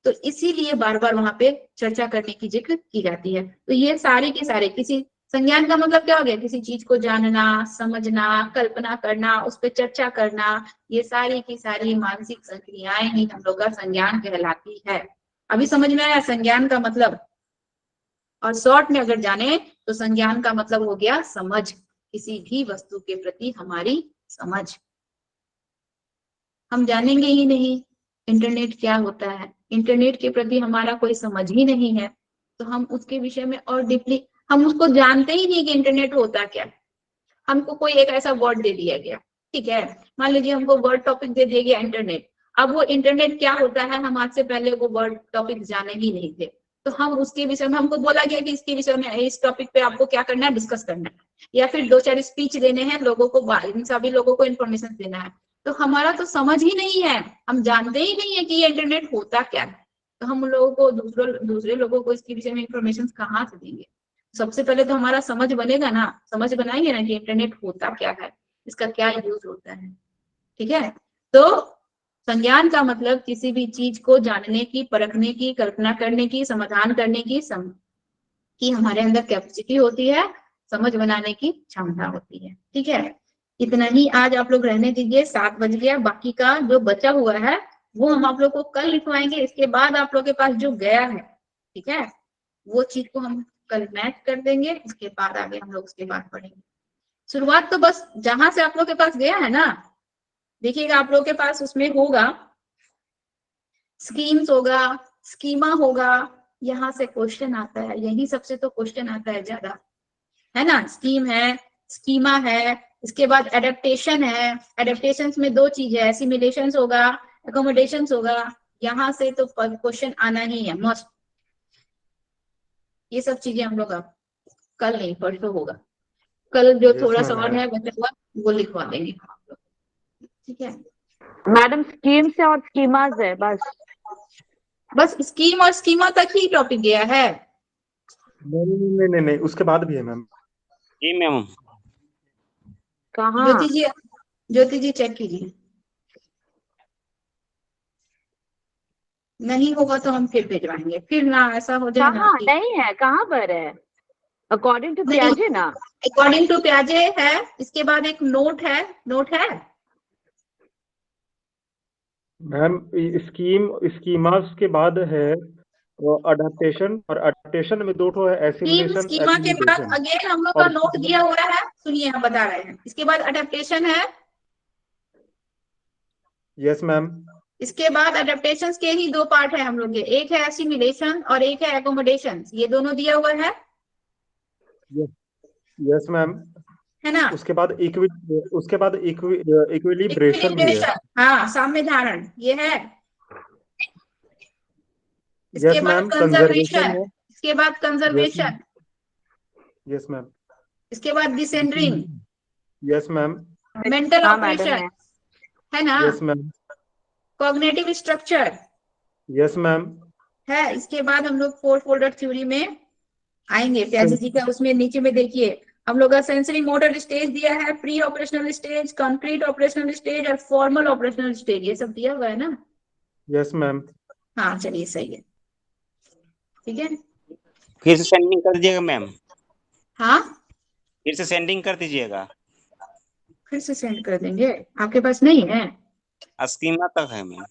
तो इसीलिए बार बार वहां पे चर्चा करने की जिक्र की जाती है। तो ये सारे के सारे, किसी संज्ञान का मतलब क्या हो गया, किसी चीज को जानना, समझना, कल्पना करना, उस पर चर्चा करना, ये सारी की सारी मानसिक संक्रियाएं ही हम लोग का संज्ञान कहलाती है। अभी समझ में आया संज्ञान का मतलब? और शॉर्ट में अगर जाने तो संज्ञान का मतलब हो गया समझ, किसी भी वस्तु के प्रति हमारी समझ। हम जानेंगे ही नहीं इंटरनेट क्या होता है, इंटरनेट के प्रति हमारा कोई समझ ही नहीं है, तो हम उसके विषय में और डीपली, हम उसको जानते ही नहीं कि इंटरनेट होता क्या। हमको कोई एक ऐसा वर्ड दे दिया गया, ठीक है, मान लीजिए हमको वर्ड टॉपिक दे दिया गया इंटरनेट। अब वो इंटरनेट क्या होता है हम आज से पहले वो वर्ड टॉपिक जाने ही नहीं थे, तो हम उसके विषय में, हमको बोला गया कि इसके विषय में, इस टॉपिक पे आपको क्या करना है, डिस्कस करना है, या फिर 2-4 स्पीच देने हैं लोगों को, इन सभी लोगों को इन्फॉर्मेशन देना है। तो हमारा तो समझ ही नहीं है, हम जानते ही नहीं है कि ये इंटरनेट होता क्या है, तो हम लोगों को दूसरे लोगों को इसके विषय में इन्फॉर्मेशन कहाँ से देंगे। सबसे पहले तो हमारा समझ बनेगा ना, समझ बनाएंगे ना कि इंटरनेट होता क्या है, इसका क्या यूज होता है। ठीक है, तो संज्ञान का मतलब किसी भी चीज को जानने की, परखने की, कल्पना करने की, समाधान करने की हमारे अंदर कैपेसिटी होती है, समझ बनाने की क्षमता होती है। ठीक है, इतना ही आज आप लोग रहने दीजिए, 7 बज गया। बाकी का जो बचा हुआ है वो हम आप लोग को कल लिखवाएंगे। इसके बाद आप लोग के पास जो गया है, ठीक है, वो चीज को हम कल मैच कर देंगे, उसके बाद आगे हम लोग उसके बाद पढ़ेंगे। शुरुआत तो बस जहां से आप लोग के पास गया है ना, देखिएगा आप लोग के पास उसमें होगा स्कीम्स होगा, स्कीमा होगा, यहाँ से क्वेश्चन आता है, यही सबसे तो क्वेश्चन आता है ज्यादा, है ना। स्कीम है, स्कीमा है, इसके बाद एडेप्टेशन है, एडेप्टेशन में दो चीज है, एसिमिलेशन होगा, एकोमोडेशन होगा, यहाँ से तो क्वेश्चन आना ही है मस्ट। ये सब चीजें हम लोग अब कल नहीं परसों होगा, कल जो Yes, थोड़ा सा ma'am. और है बचा हुआ वो लिखवा देंगे हम लोग, ठीक है। मैडम स्कीम से और स्कीमाज है बस। बस स्कीम और स्कीमा तक ही टॉपिक गया है। नहीं, उसके बाद भी है मैम। जी मैम। कहाँ? ज्योति जी चेक कीजिए, नहीं होगा तो हम फिर भिजवाएंगे, फिर ना ऐसा हो जाए ना कहाँ कि नहीं है, कहाँ पर है? अकॉर्डिंग टू नहीं, प्याजे ना। अकॉर्डिंग टू प्याजे है, इसके बाद एक नोट है, नोट है। मैम स्कीमास के बाद है अडेप्टेशन, और अडेप्टेशन में दो ठो है, एसिमिलेशन, स्कीमा के बाद एसिमिलेशन। अगेन हम लोग का और नोट दिया हुआ है, सुनिए हम बता रहे हैं। इसके बाद अडेप्टेशन है, यस मैम। इसके बाद अडेप्टेशन के ही दो पार्ट है हम लोग के, एक है एसिमिलेशन और एक है एकोमोडेशन, ये दोनों दिया हुआ है यस मैम। है ना। उसके बाद इक्विलिब्रेशन भी है। इक्विलिब्रेशन, हाँ, साम्य धारण ये है। इसके यस बाद मैम। कंजर्वेशन, कंजर्वेशन है। इसके बाद कंजर्वेशन, यस मैम। इसके बाद डिसेंडरिंग, यस मैम। मेंटल हाँ मैडम ऑपरेशन, है। है ना, yes ma'am. Cognitive structure yes ma'am. है। इसके बाद हम लोग 4 फोल्डर थ्योरी में आएंगे, प्याजी जी का उसमें नीचे में देखिए हम लोग का सेंसरी मोटर स्टेज दिया है, pre operational stage, concrete operational stage और फॉर्मल ऑपरेशनल स्टेज, ये सब दिया हुआ है ना। Yes ma'am. हाँ चलिए सही है, ठीक है। फिर से सेंडिंग कर दीजिएगा मैम, हाँ फिर से सेंडिंग कर दीजिएगा। फिर से सेंड कर देंगे, आपके पास नहीं है? स्कीमा तक है मैम।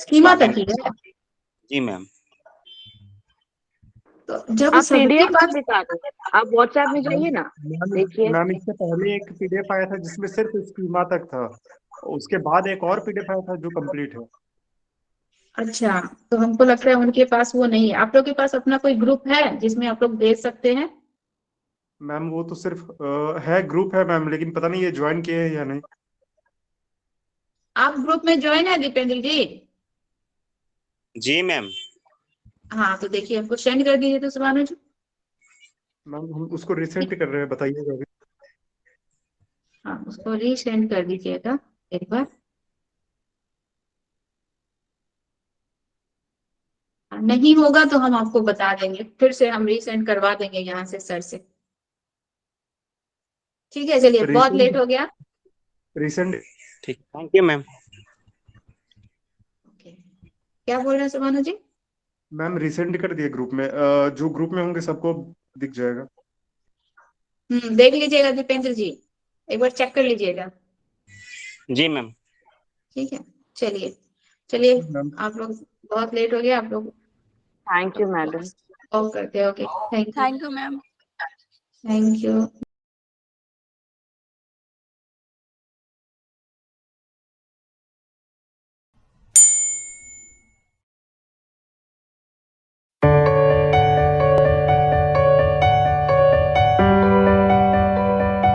स्कीमा आगे तक ही है, जी मैम। तो जब आप सबके पीडीएफ पास दिखा दो, आप व्हाट्सएप में जाइए ना, देखिए। मैम इससे पहले एक पीडीएफ आया था जिसमें सिर्फ स्कीमा तक था, उसके बाद एक और पीडीएफ आया था जो कंप्लीट है। अच्छा, तो हमको लगता है उनके पास वो नहीं है। आप लोग के पास अपना कोई ग्रुप है जिसमें आप लोग भेज सकते हैं? मैम वो तो सिर्फ है, ग्रुप है मैम, लेकिन पता नहीं ये ज्वाइन किए हैं या नहीं। आप ग्रुप में ज्वाइन है दीपेंद्र जी? जी मैम। हाँ तो देखिए हमको सेंड कर दीजिए तो सुभानु जी। मैम हम उसको रिसेंट कर रहे हैं, बताइएगा अभी। हाँ उसको रीसेंड कर दीजिएगा एक बार। नहीं होगा तो हम आपको बता देंगे, फिर से हम रीसेंड करवा देंगे यहाँ से सर से, ठीक है। चलिए बहुत लेट हो गया। रिसेंट। ठीक, थैंक यू मैम। ओके, क्या बोल रहे हैं सुभानु जी? मैम रिसेंट कर दिए ग्रुप में, जो ग्रुप में होंगे सबको दिख जाएगा। देख लीजिएगा दीपेंद्र जी, एक बार चेक कर लीजिएगा, जी मैम। ठीक है। चलिए चलिए, मैम आप लोग बहुत लेट हो गया, आप लोग थैंक यू मैडम। ऑफ करते हैं। Okay thank you. Thank you ma'am. Thank you.